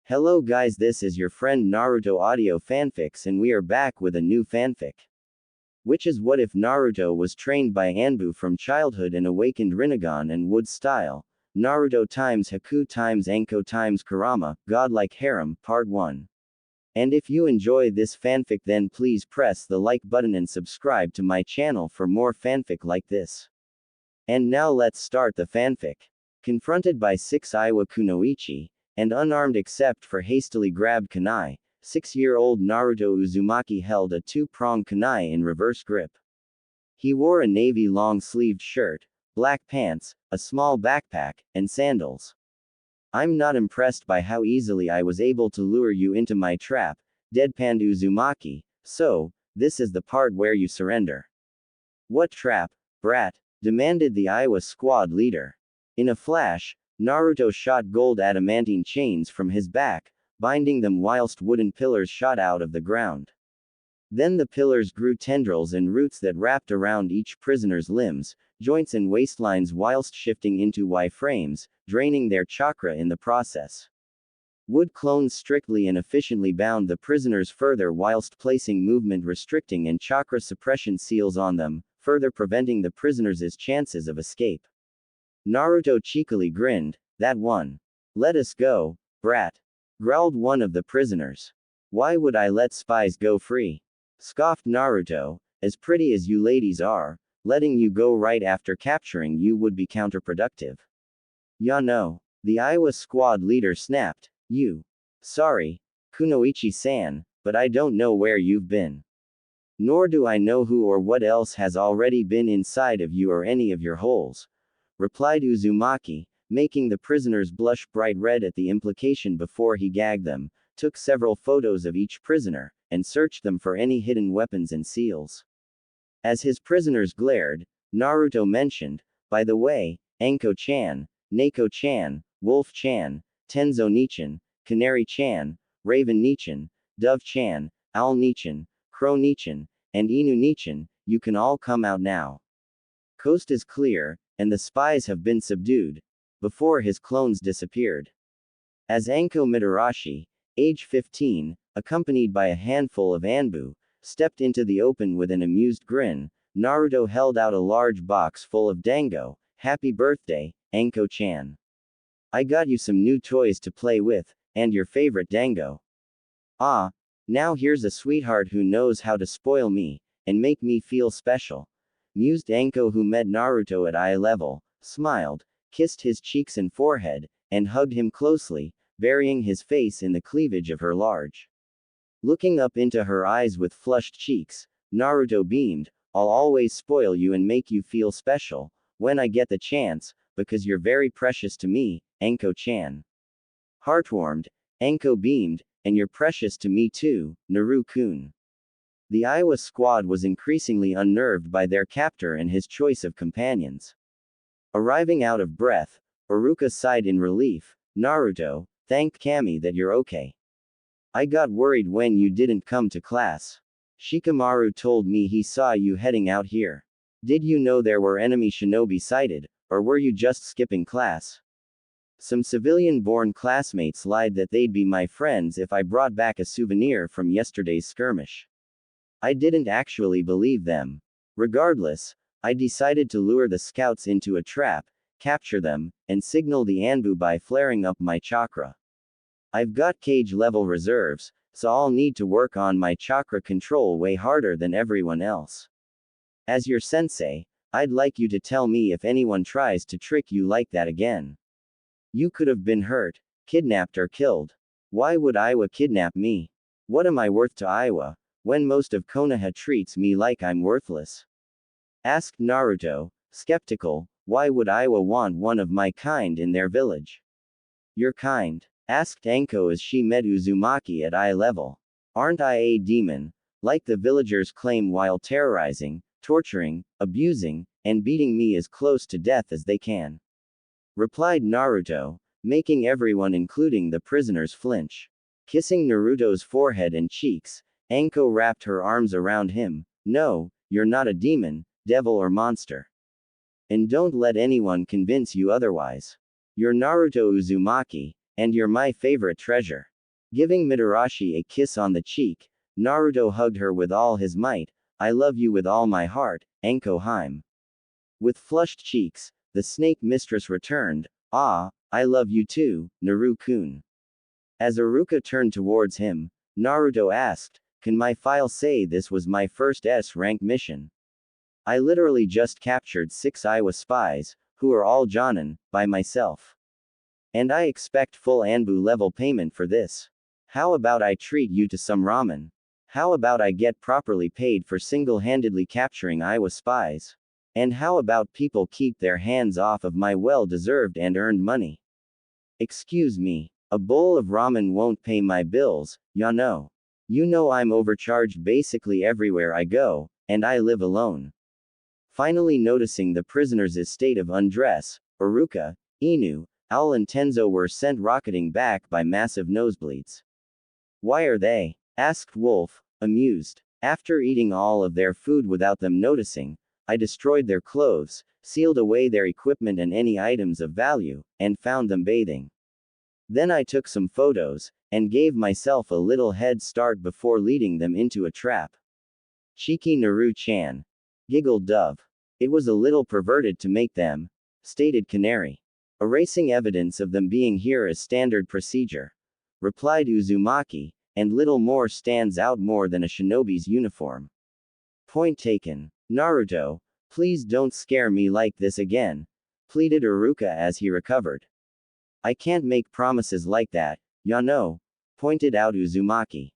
Hello guys, this is your friend Naruto Audio Fanfics and we are back with a new fanfic. Which is what if Naruto was trained by ANBU from childhood and awakened Rinnegan and Wood style. Naruto times Haku times Anko times Kurama, Godlike Harem, Part 1. And if you enjoy this fanfic then please press the like button and subscribe to my channel for more fanfic like this. And now let's start the fanfic. Confronted by 6 Iwa Kunoichi, and unarmed except for hastily grabbed kunai, 6-year-old Naruto Uzumaki held a two-pronged kunai in reverse grip. He wore a navy long-sleeved shirt, black pants, a small backpack, and sandals. I'm not impressed by how easily I was able to lure you into my trap, deadpanned Uzumaki, so, this is the part where you surrender. What trap, brat? Demanded the Iowa squad leader. In a flash, Naruto shot gold adamantine chains from his back, binding them whilst wooden pillars shot out of the ground. Then the pillars grew tendrils and roots that wrapped around each prisoner's limbs, joints and waistlines whilst shifting into Y-frames, draining their chakra in the process. Wood clones strictly and efficiently bound the prisoners further whilst placing movement restricting and chakra suppression seals on them, further preventing the prisoners' chances of escape. Naruto cheekily grinned. That one. Let us go, brat. Growled one of the prisoners. Why would I let spies go free? Scoffed Naruto. As pretty as you ladies are, letting you go right after capturing you would be counterproductive. Ya no. The Iowa squad leader snapped. You. Sorry, Kunoichi-san, but I don't know where you've been. Nor do I know who or what else has already been inside of you or any of your holes, replied Uzumaki, making the prisoners blush bright red at the implication before he gagged them, took several photos of each prisoner, and searched them for any hidden weapons and seals. As his prisoners glared, Naruto mentioned, by the way, Anko-chan, Neko-chan, Wolf-chan, Tenzo-nichan, Canary-chan, Raven-nichan, Dove-chan, Owl-nichan, Crow-nichan, and Inu-nichan, you can all come out now. Coast is clear, and the spies have been subdued, before his clones disappeared. As Anko Mitarashi, age 15, accompanied by a handful of ANBU, stepped into the open with an amused grin, Naruto held out a large box full of dango. Happy birthday, Anko-chan. I got you some new toys to play with, and your favorite dango. Ah, now here's a sweetheart who knows how to spoil me, and make me feel special. Mused Anko, who met Naruto at eye level, smiled, kissed his cheeks and forehead, and hugged him closely, burying his face in the cleavage of her large. Looking up into her eyes with flushed cheeks, Naruto beamed, I'll always spoil you and make you feel special, when I get the chance, because you're very precious to me, Anko-chan. Heartwarmed, Anko beamed, and you're precious to me too, Naru-kun. The Iowa squad was increasingly unnerved by their captor and his choice of companions. Arriving out of breath, Iruka sighed in relief. Naruto, thank Kami that you're okay. I got worried when you didn't come to class. Shikamaru told me he saw you heading out here. Did you know there were enemy shinobi sighted, or were you just skipping class? Some civilian-born classmates lied that they'd be my friends if I brought back a souvenir from yesterday's skirmish. I didn't actually believe them. Regardless, I decided to lure the scouts into a trap, capture them, and signal the ANBU by flaring up my chakra. I've got cage-level reserves, so I'll need to work on my chakra control way harder than everyone else. As your sensei, I'd like you to tell me if anyone tries to trick you like that again. You could have been hurt, kidnapped or killed. Why would Iowa kidnap me? What am I worth to Iowa, when most of Konoha treats me like I'm worthless? Asked Naruto, skeptical, why would Iowa want one of my kind in their village? Your kind? Asked Anko as she met Uzumaki at eye level. Aren't I a demon, like the villagers claim, while terrorizing, torturing, abusing, and beating me as close to death as they can? Replied Naruto, making everyone including the prisoners flinch. Kissing Naruto's forehead and cheeks, Anko wrapped her arms around him. No, you're not a demon, devil or monster. And don't let anyone convince you otherwise. You're Naruto Uzumaki, and you're my favorite treasure. Giving Mitarashi a kiss on the cheek, Naruto hugged her with all his might. I love you with all my heart, Anko Hime. With flushed cheeks, the snake mistress returned, ah, I love you too, Naru-kun. As Iruka turned towards him, Naruto asked, can my file say this was my first S-rank mission? I literally just captured 6 Iowa spies, who are all Jonin, by myself. And I expect full ANBU level payment for this. How about I treat you to some ramen? How about I get properly paid for single-handedly capturing Iowa spies? And how about people keep their hands off of my well-deserved and earned money? Excuse me, a bowl of ramen won't pay my bills, ya know. You know I'm overcharged basically everywhere I go, and I live alone. Finally noticing the prisoner's state of undress, Iruka, Inu, Owl and Tenzo were sent rocketing back by massive nosebleeds. Why are they? Asked Wolf, amused. After eating all of their food without them noticing, I destroyed their clothes, sealed away their equipment and any items of value, and found them bathing. Then I took some photos, and gave myself a little head start before leading them into a trap. Cheeky Naru-chan. Giggled Dove. It was a little perverted to make them, stated Canary. Erasing evidence of them being here is standard procedure, replied Uzumaki, and little more stands out more than a shinobi's uniform. Point taken. Naruto, please don't scare me like this again, pleaded Iruka as he recovered. I can't make promises like that, ya know, pointed out Uzumaki.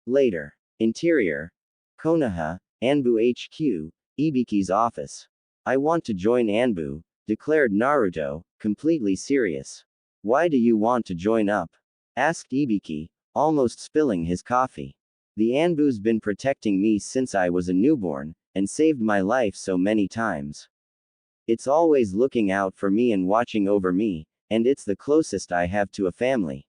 Later. Interior. Konoha, ANBU HQ, Ibiki's office. I want to join ANBU, declared Naruto, completely serious. Why do you want to join up? Asked Ibiki, almost spilling his coffee. The ANBU's been protecting me since I was a newborn, and saved my life so many times. It's always looking out for me and watching over me, and it's the closest I have to a family.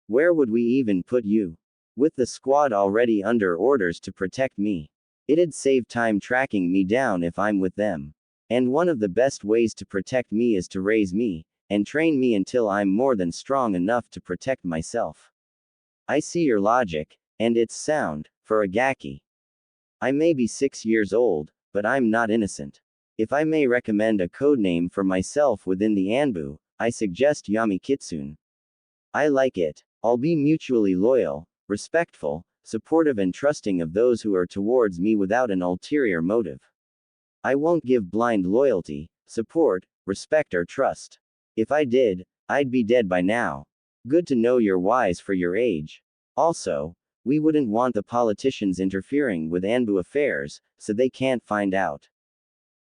Where would we even put you? With the squad already under orders to protect me. It'd save time tracking me down if I'm with them. And one of the best ways to protect me is to raise me, and train me until I'm more than strong enough to protect myself. I see your logic, and it's sound, for a gaki. I may be 6 years old, but I'm not innocent. If I may recommend a codename for myself within the ANBU, I suggest Yami Kitsune. I like it. I'll be mutually loyal, respectful, supportive and trusting of those who are towards me without an ulterior motive. I won't give blind loyalty, support, respect or trust. If I did, I'd be dead by now. Good to know you're wise for your age. Also, we wouldn't want the politicians interfering with ANBU affairs, so they can't find out.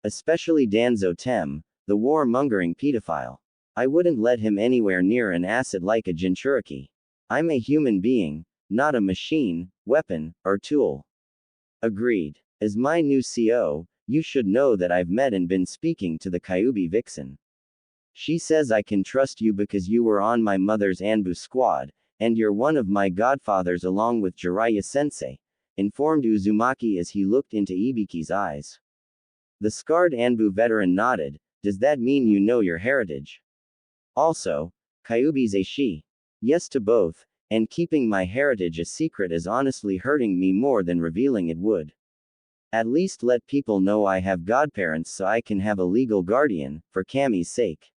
Especially Danzo Tem, the war-mongering pedophile. I wouldn't let him anywhere near an acid like a Jinchuriki. I'm a human being, not a machine, weapon, or tool. Agreed. As my new CO, you should know that I've met and been speaking to the Kyuubi vixen. She says I can trust you because you were on my mother's ANBU squad, and you're one of my godfathers along with Jiraiya-sensei, informed Uzumaki as he looked into Ibiki's eyes. The scarred ANBU veteran nodded. Does that mean you know your heritage? Also, Kyuubi's a she. Yes to both, and keeping my heritage a secret is honestly hurting me more than revealing it would. At least let people know I have godparents so I can have a legal guardian, for Kami's sake.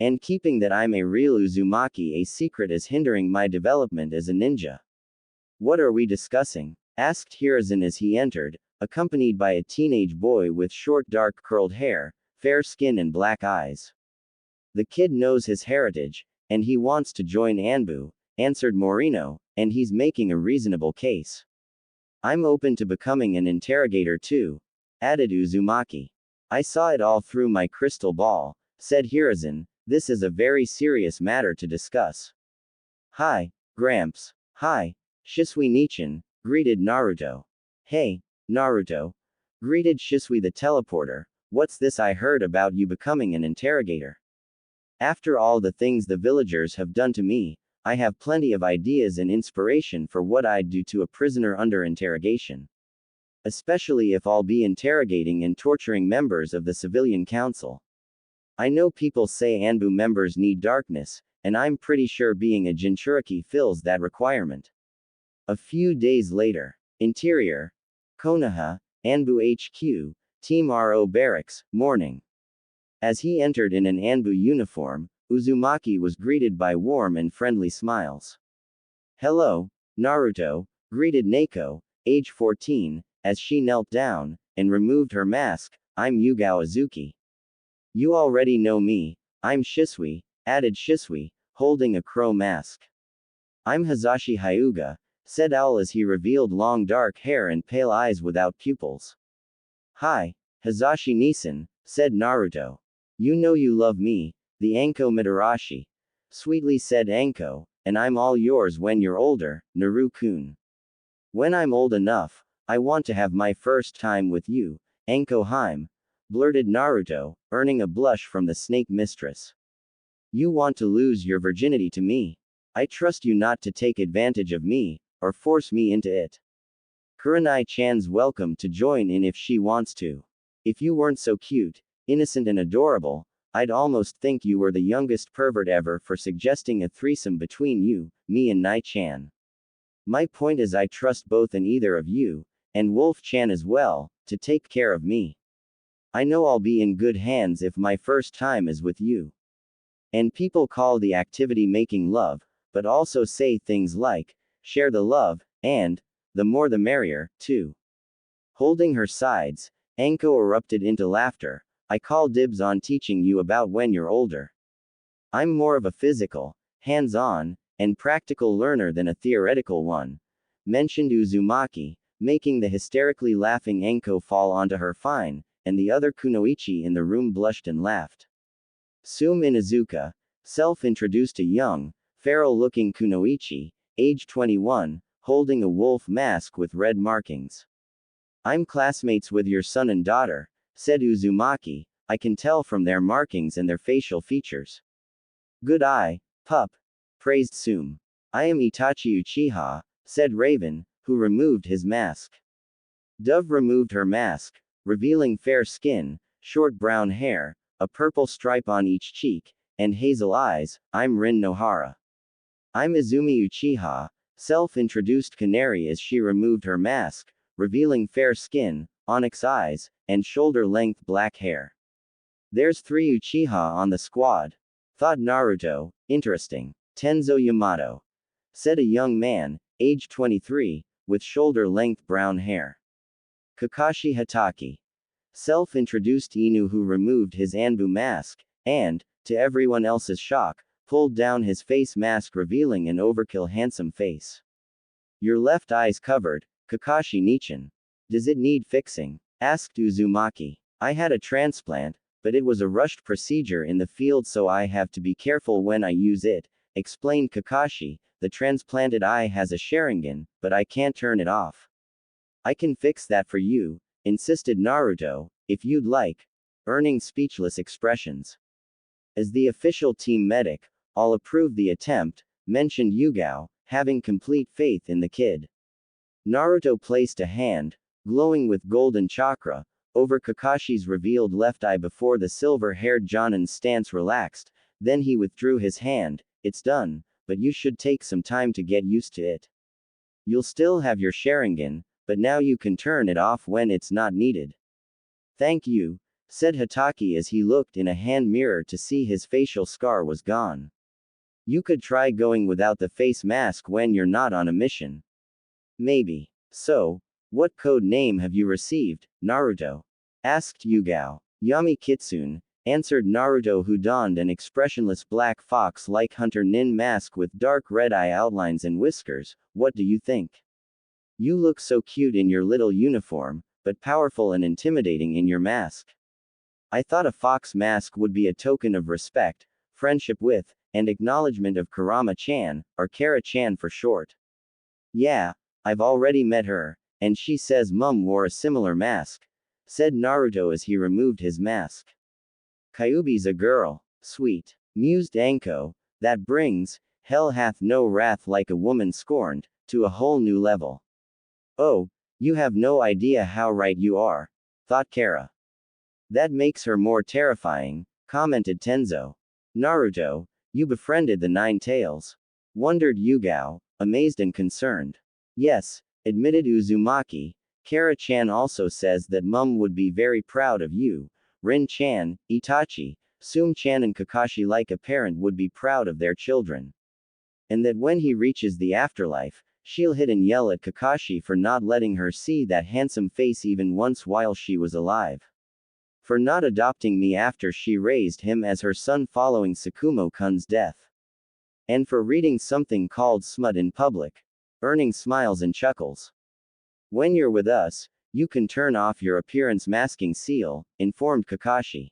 And keeping that I'm a real Uzumaki a secret is hindering my development as a ninja. What are we discussing? Asked Hiruzen as he entered, accompanied by a teenage boy with short dark curled hair, fair skin and black eyes. The kid knows his heritage, and he wants to join ANBU, answered Morino, and he's making a reasonable case. I'm open to becoming an interrogator too, added Uzumaki. I saw it all through my crystal ball, said Hiruzen. This is a very serious matter to discuss. Hi, Gramps. Hi, Shisui Nichan, greeted Naruto. Hey, Naruto. Greeted Shisui the teleporter. What's this I heard about you becoming an interrogator? After all the things the villagers have done to me, I have plenty of ideas and inspiration for what I'd do to a prisoner under interrogation. Especially if I'll be interrogating and torturing members of the civilian council. I know people say ANBU members need darkness, and I'm pretty sure being a Jinchuriki fills that requirement. A few days later. Interior. Konoha, ANBU HQ, Team RO Barracks, morning. As he entered in an ANBU uniform, Uzumaki was greeted by warm and friendly smiles. Hello, Naruto, greeted Neko, age 14, as she knelt down and removed her mask. I'm Yugao Azuki. You already know me, I'm Shisui, added Shisui, holding a crow mask. I'm Hazashi Hyuga, said Owl as he revealed long dark hair and pale eyes without pupils. Hi, Hazashi Nisan, said Naruto. You know you love me, the Anko Mitarashi. Sweetly said Anko, and I'm all yours when you're older, Naru-kun. When I'm old enough, I want to have my first time with you, Anko Heim, blurted Naruto, earning a blush from the snake mistress. You want to lose your virginity to me. I trust you not to take advantage of me, or force me into it. Kurenai-chan's welcome to join in if she wants to. If you weren't so cute, innocent and adorable, I'd almost think you were the youngest pervert ever for suggesting a threesome between you, me and Nai-chan. My point is I trust both and either of you, and Wolf-chan as well, to take care of me. I know I'll be in good hands if my first time is with you. And people call the activity making love, but also say things like, share the love, and, the more the merrier, too. Holding her sides, Anko erupted into laughter. I call dibs on teaching you about when you're older. I'm more of a physical, hands-on, and practical learner than a theoretical one, mentioned Uzumaki, making the hysterically laughing Anko fall onto her fine, and the other kunoichi in the room blushed and laughed. Sume Inuzuka, self-introduced a young, feral-looking kunoichi, age 21, holding a wolf mask with red markings. I'm classmates with your son and daughter, said Uzumaki. I can tell from their markings and their facial features. Good eye, pup, praised Sume. I am Itachi Uchiha, said Raven, who removed his mask. Dove removed her mask, revealing fair skin, short brown hair, a purple stripe on each cheek, and hazel eyes. I'm Rin Nohara. I'm Izumi Uchiha, self-introduced Canary as she removed her mask, revealing fair skin, onyx eyes, and shoulder-length black hair. There's 3 Uchiha on the squad, thought Naruto. Interesting. Tenzo Yamato, said a young man, age 23, with shoulder-length brown hair. Kakashi Hatake, self-introduced Inu who removed his ANBU mask, and, to everyone else's shock, pulled down his face mask revealing an overkill handsome face. Your left eye's covered, Kakashi Nichan. Does it need fixing? Asked Uzumaki. I had a transplant, but it was a rushed procedure in the field so I have to be careful when I use it, explained Kakashi. The transplanted eye has a Sharingan, but I can't turn it off. I can fix that for you, insisted Naruto, if you'd like, earning speechless expressions. As the official team medic, I'll approve the attempt, mentioned Yugao, having complete faith in the kid. Naruto placed a hand, glowing with golden chakra, over Kakashi's revealed left eye before the silver-haired Jonin's stance relaxed, then he withdrew his hand. It's done, but you should take some time to get used to it. You'll still have your Sharingan, but now you can turn it off when it's not needed. Thank you, said Hatake as he looked in a hand mirror to see his facial scar was gone. You could try going without the face mask when you're not on a mission. Maybe. So, what code name have you received, Naruto? Asked Yugao. Yami Kitsune, answered Naruto who donned an expressionless black fox-like hunter nin mask with dark red eye outlines and whiskers. What do you think? You look so cute in your little uniform, but powerful and intimidating in your mask. I thought a fox mask would be a token of respect, friendship with, and acknowledgement of Kurama-chan, or Kara-chan for short. Yeah, I've already met her, and she says Mum wore a similar mask, said Naruto as he removed his mask. Kyuubi's a girl. Sweet. Mused Anko. That brings, hell hath no wrath like a woman scorned, to a whole new level. Oh, you have no idea how right you are, thought Kara. That makes her more terrifying, commented Tenzo. Naruto, You befriended the Nine Tails? Wondered Yugao, amazed and concerned. Yes, admitted Uzumaki. Kara-chan also says that Mum would be very proud of you. Rin-chan, Itachi, Sum-chan and Kakashi like a parent would be proud of their children. And that when he reaches the afterlife, she'll hit and yell at Kakashi for not letting her see that handsome face even once while she was alive. For not adopting me after she raised him as her son following Sakumo-kun's death. And for reading something called smut in public. Earning smiles and chuckles. When you're with us, you can turn off your appearance masking seal, informed Kakashi.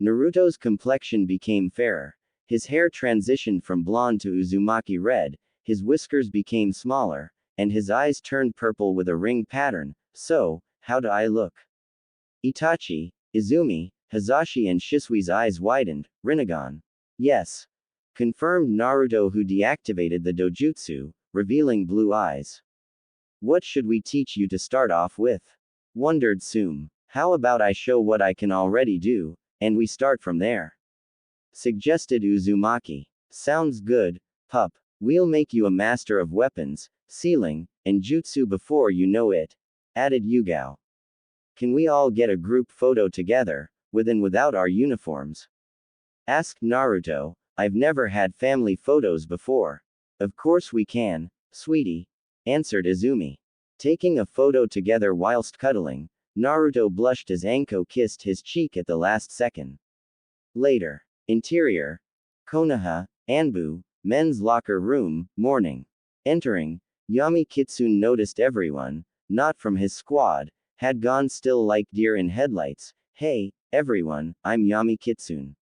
Naruto's complexion became fairer. His hair transitioned from blonde to Uzumaki red, his whiskers became smaller, and his eyes turned purple with a ring pattern. So, how do I look? Itachi, Izumi, Hazashi and Shisui's eyes widened. Rinnegan. Yes. Confirmed Naruto, who deactivated the dojutsu, revealing blue eyes. What should we teach you to start off with? Wondered Sum. How about I show what I can already do, and we start from there? Suggested Uzumaki. Sounds good, pup. We'll make you a master of weapons, sealing, and jutsu before you know it. Added Yugao. Can we all get a group photo together, with and without our uniforms? Asked Naruto. I've never had family photos before. Of course we can, sweetie, answered Izumi. Taking a photo together whilst cuddling, Naruto blushed as Anko kissed his cheek at the last second. Later. Interior. Konoha, ANBU, men's locker room, morning. Entering, Yami Kitsune noticed everyone, not from his squad, had gone still like deer in headlights. Hey, everyone, I'm Yami Kitsune.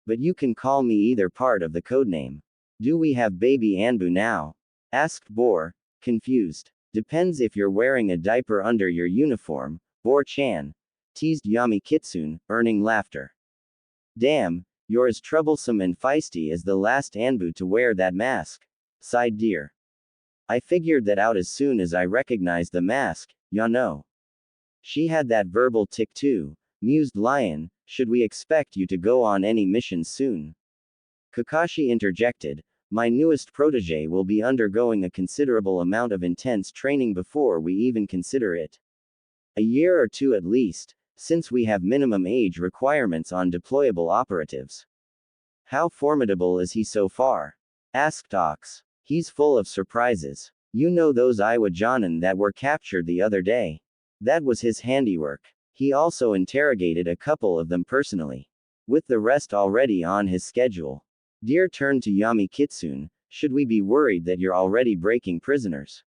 But you can call me either part of the codename. Do we have baby ANBU now? Asked Bor, confused. Depends if you're wearing a diaper under your uniform, Bor-chan. Teased Yami Kitsune, earning laughter. Damn, you're as troublesome and feisty as the last ANBU to wear that mask. Sighed Deer. I figured that out as soon as I recognized the mask, ya know. She had that verbal tick too, mused Lion. Should we expect you to go on any missions soon? Kakashi interjected. My newest protege will be undergoing a considerable amount of intense training before we even consider it. A year or two at least, since we have minimum age requirements on deployable operatives. How formidable is he so far? Asked Ox. He's full of surprises. You know those Iwa Jonin that were captured the other day? That was his handiwork. He also interrogated a couple of them personally. With the rest already on his schedule. Deer turned to Yami Kitsune. Should we be worried that you're already breaking prisoners?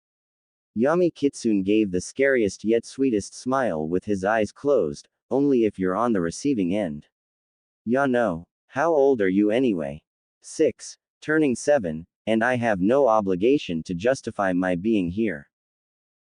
Yami Kitsune gave the scariest yet sweetest smile with his eyes closed, only if you're on the receiving end. Ya know. How old are you anyway? 6, turning 7, and I have no obligation to justify my being here.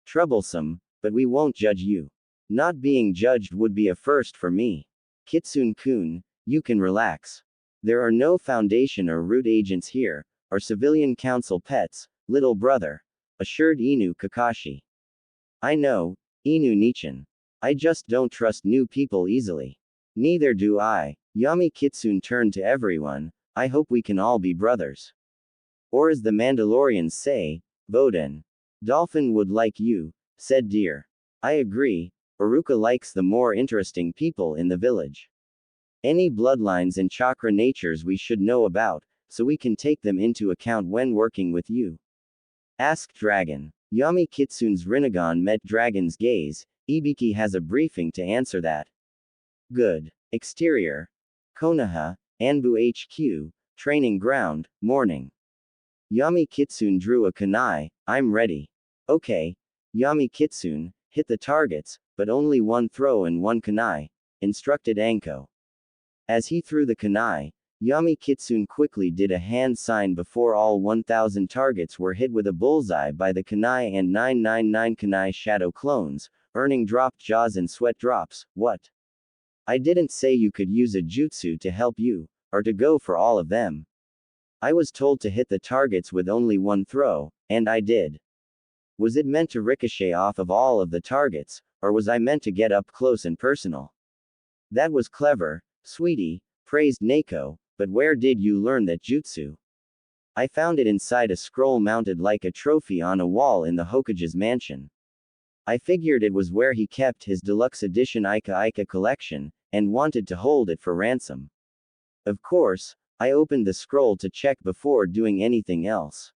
Troublesome, but we won't judge you. Not being judged would be a first for me. Kitsune-kun, you can relax. There are no Foundation or root agents here, or civilian council pets, little brother, assured Inu Kakashi. I know, Inu Nichan. I just don't trust new people easily. Neither do I. Yami Kitsune turned to everyone. I hope we can all be brothers. Or as the Mandalorians say, Voden. Dolphin would like you, said Deer. I agree. Aruka likes the more interesting people in the village. Any bloodlines and chakra natures we should know about, so we can take them into account when working with you. Asked Dragon. Yami Kitsune's Rinnegan met Dragon's gaze. Ibiki has a briefing to answer that. Good. Exterior. Konoha, ANBU HQ, training ground, morning. Yami Kitsune drew a kunai. I'm ready. Okay. Yami Kitsune, hit the targets, but only one throw and one kunai, instructed Anko. As he threw the kunai, Yami Kitsune quickly did a hand sign before all 1,000 targets were hit with a bullseye by the kunai and 999 kunai shadow clones, earning dropped jaws and sweat drops. What? I didn't say you could use a jutsu to help you, or to go for all of them. I was told to hit the targets with only one throw, and I did. Was it meant to ricochet off of all of the targets, or was I meant to get up close and personal? That was clever, sweetie, praised Neko. But where did you learn that jutsu? I found it inside a scroll mounted like a trophy on a wall in the Hokage's mansion. I figured it was where he kept his deluxe edition Ika Ika collection, and wanted to hold it for ransom. Of course, I opened the scroll to check before doing anything else.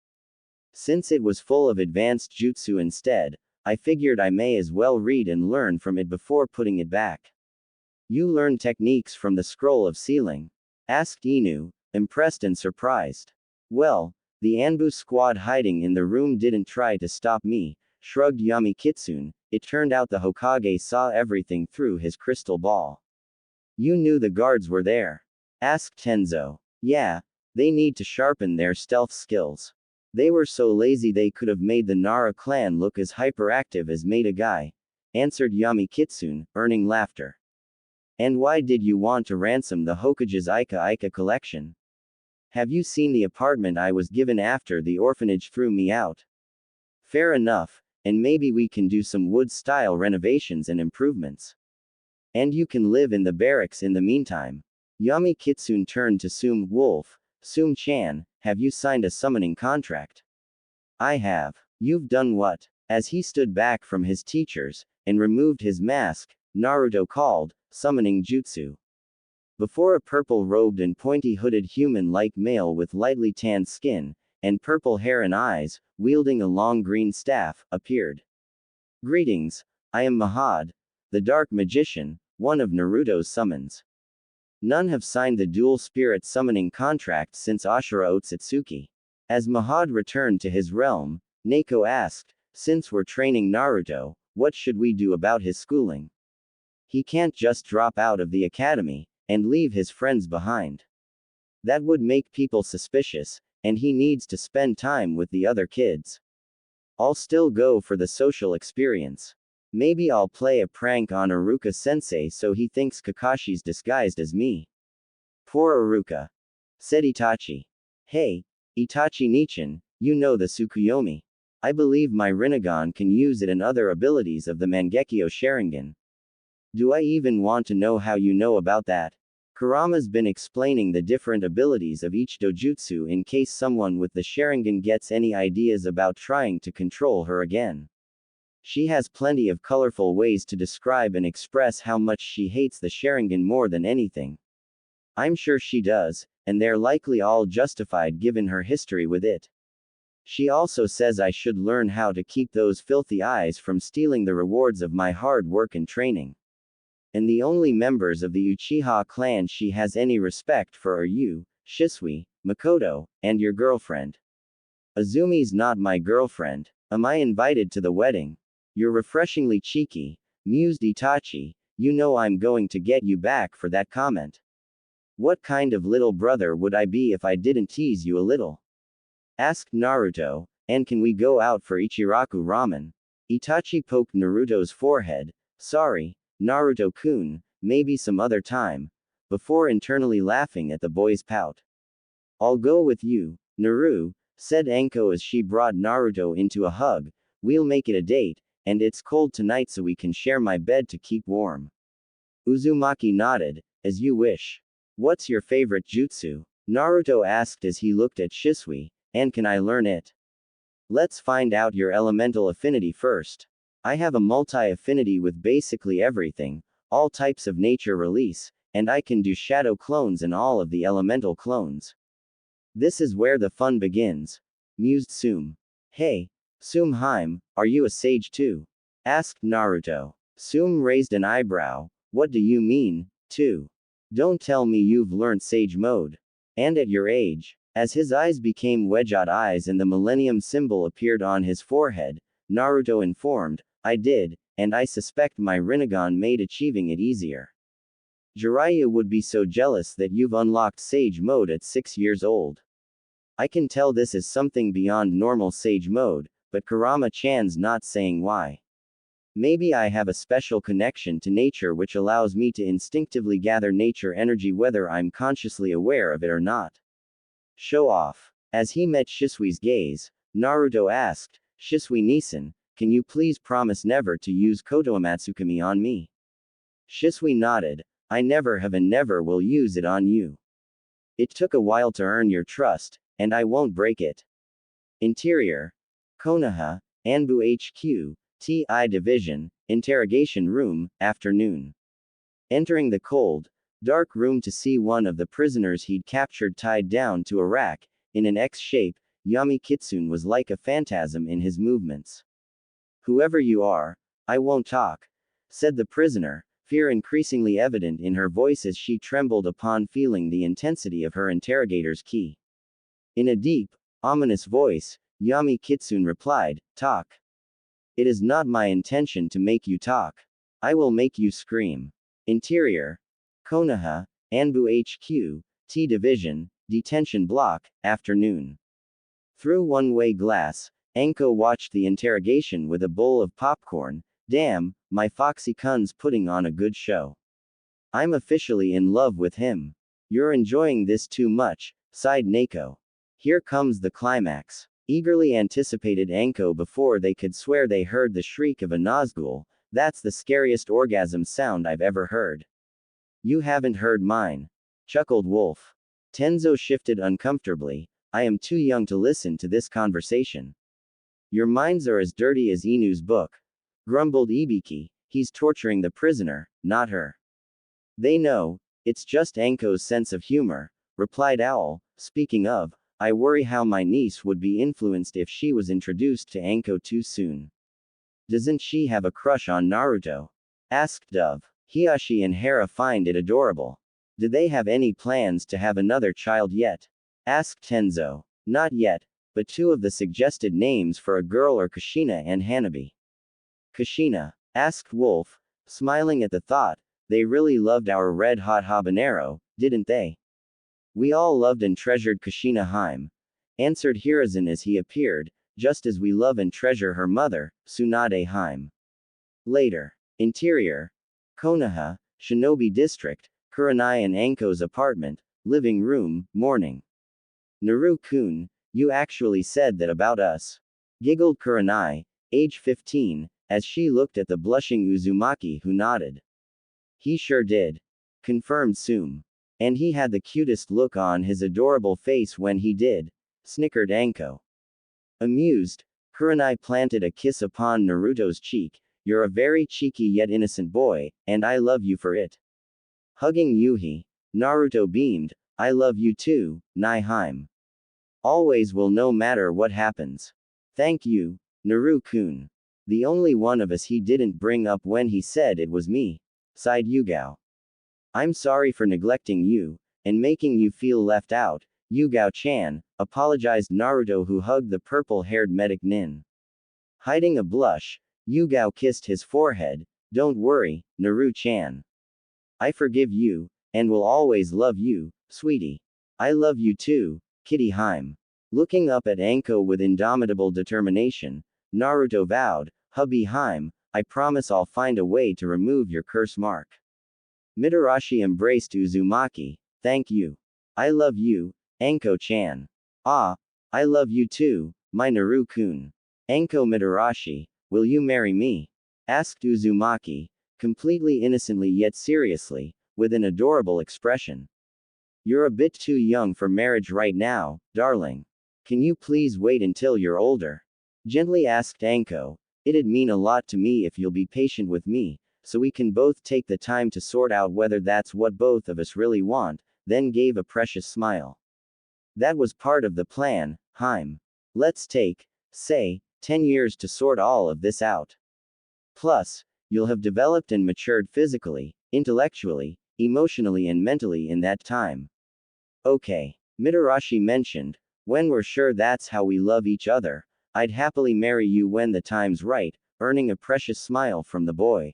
Since it was full of advanced jutsu instead, I figured I may as well read and learn from it before putting it back. You learned techniques from the scroll of sealing? Asked Inu, impressed and surprised. Well, the ANBU squad hiding in the room didn't try to stop me, shrugged Yami Kitsune. It turned out the Hokage saw everything through his crystal ball. You knew the guards were there? Asked Tenzo. Yeah, they need to sharpen their stealth skills. They were so lazy they could have made the Nara clan look as hyperactive as Maida Guy, answered Yami Kitsune, earning laughter. And why did you want to ransom the Hokage's Ika Ika collection? Have you seen the apartment I was given after the orphanage threw me out? Fair enough, and maybe we can do some wood-style renovations and improvements. And you can live in the barracks in the meantime. Yami Kitsune turned to Sum Wolf. Sum-chan, have you signed a summoning contract? I have. You've done what? As he stood back from his teachers, and removed his mask, Naruto called, summoning jutsu. Before a purple-robed and pointy-hooded human-like male with lightly tanned skin, and purple hair and eyes, wielding a long green staff, appeared. Greetings, I am Mahad, the Dark Magician, one of Naruto's summons. None have signed the dual spirit summoning contract since Ashura Otsutsuki. As Mahad returned to his realm, Neko asked, since we're training Naruto, what should we do about his schooling? He can't just drop out of the academy, and leave his friends behind. That would make people suspicious, and he needs to spend time with the other kids. I'll still go for the social experience. Maybe I'll play a prank on Iruka-sensei so he thinks Kakashi's disguised as me. Poor Iruka, said Itachi. Hey, Itachi-nichan, you know the Tsukuyomi. I believe my Rinnegan can use it and other abilities of the Mangekyo Sharingan. Do I even want to know how you know about that? Kurama's been explaining the different abilities of each dojutsu in case someone with the Sharingan gets any ideas about trying to control her again. She has plenty of colorful ways to describe and express how much she hates the Sharingan more than anything. I'm sure she does, and they're likely all justified given her history with it. She also says I should learn how to keep those filthy eyes from stealing the rewards of my hard work and training. And the only members of the Uchiha clan she has any respect for are you, Shisui, Makoto, and your girlfriend. Azumi's not my girlfriend. Am I invited to the wedding? You're refreshingly cheeky, mused Itachi. You know I'm going to get you back for that comment. What kind of little brother would I be if I didn't tease you a little? Asked Naruto, and can we go out for Ichiraku ramen? Itachi poked Naruto's forehead. Sorry, Naruto-kun, maybe some other time, before internally laughing at the boy's pout. I'll go with you, Naru, said Anko as she brought Naruto into a hug. We'll make it a date, and it's cold tonight so we can share my bed to keep warm. Uzumaki nodded, as you wish. What's your favorite jutsu? Naruto asked as he looked at Shisui, and can I learn it? Let's find out your elemental affinity first. I have a multi-affinity with basically everything, all types of nature release, and I can do shadow clones and all of the elemental clones. This is where the fun begins, mused Sum. Hey, Sum-heim, are you a sage too? Asked Naruto. Sum raised an eyebrow. What do you mean, too? Don't tell me you've learned sage mode. And at your age. As his eyes became wedge-out eyes and the millennium symbol appeared on his forehead, Naruto informed, I did, and I suspect my Rinnegan made achieving it easier. Jiraiya would be so jealous that you've unlocked sage mode at 6 years old. I can tell this is something beyond normal sage mode, but Kurama-chan's not saying why. Maybe I have a special connection to nature which allows me to instinctively gather nature energy whether I'm consciously aware of it or not. Show off. As he met Shisui's gaze, Naruto asked, Shisui-nisan, can you please promise never to use Kotoamatsukami on me? Shisui nodded, I never have and never will use it on you. It took a while to earn your trust, and I won't break it. Interior. Konoha, ANBU HQ, TI Division, Interrogation Room, afternoon. Entering the cold, dark room to see one of the prisoners he'd captured tied down to a rack, in an X shape, Yami Kitsune was like a phantasm in his movements. Whoever you are, I won't talk, said the prisoner, fear increasingly evident in her voice as she trembled upon feeling the intensity of her interrogator's key. In a deep, ominous voice, Yami Kitsune replied, talk. It is not my intention to make you talk. I will make you scream. Interior. Konoha, ANBU HQ, T Division, Detention Block, afternoon. Through one-way glass, Anko watched the interrogation with a bowl of popcorn. Damn, my foxy cun's putting on a good show. I'm officially in love with him. You're enjoying this too much, sighed Nako. Here comes the climax. Eagerly anticipated Anko before they could swear they heard the shriek of a Nazgul. That's the scariest orgasm sound I've ever heard. You haven't heard mine, chuckled Wolf. Tenzo shifted uncomfortably. I am too young to listen to this conversation. Your minds are as dirty as Inu's book, grumbled Ibiki. He's torturing the prisoner, not her. They know, it's just Anko's sense of humor, replied Owl. Speaking of, I worry how my niece would be influenced if she was introduced to Anko too soon. Doesn't she have a crush on Naruto? Asked Dove. Hiyashi and Hera find it adorable. Do they have any plans to have another child yet? Asked Tenzo. Not yet, but two of the suggested names for a girl are Kushina and Hanabi. Kushina? Asked Wolf, smiling at the thought. They really loved our red-hot habanero, didn't they? We all loved and treasured Kushina Haim, answered Hiruzen as he appeared, just as we love and treasure her mother, Tsunade Haim. Later. Interior. Konoha, Shinobi District, Kurenai and Anko's apartment, living room, morning. Naru-kun, you actually said that about us. Giggled Kurenai, age 15, as she looked at the blushing Uzumaki who nodded. He sure did. Confirmed Sum. And he had the cutest look on his adorable face when he did, snickered Anko. Amused, Kurenai planted a kiss upon Naruto's cheek. You're a very cheeky yet innocent boy, and I love you for it. Hugging Yuhi, Naruto beamed, I love you too, Nai-Haim. Always will no matter what happens. Thank you, Naru-kun. The only one of us he didn't bring up when he said it was me, sighed Yugao. I'm sorry for neglecting you, and making you feel left out, Yugao-chan, apologized Naruto who hugged the purple-haired medic Nin. Hiding a blush, Yugao kissed his forehead. Don't worry, Naru-chan. I forgive you, and will always love you, sweetie. I love you too, Kitty Haim. Looking up at Anko with indomitable determination, Naruto vowed, Hubby Haim, I promise I'll find a way to remove your curse mark. Mitarashi embraced Uzumaki. Thank you. I love you, Anko-chan. Ah, I love you too, my Naru-kun. Anko Mitarashi, will you marry me? Asked Uzumaki, completely innocently yet seriously, with an adorable expression. You're a bit too young for marriage right now, darling. Can you please wait until you're older? Gently asked Anko. It'd mean a lot to me if you'll be patient with me, so we can both take the time to sort out whether that's what both of us really want, then gave a precious smile. That was part of the plan, Haim. Let's take, say, 10 years to sort all of this out. Plus, you'll have developed and matured physically, intellectually, emotionally and mentally in that time. Okay, Mitarashi mentioned, when we're sure that's how we love each other, I'd happily marry you when the time's right, earning a precious smile from the boy.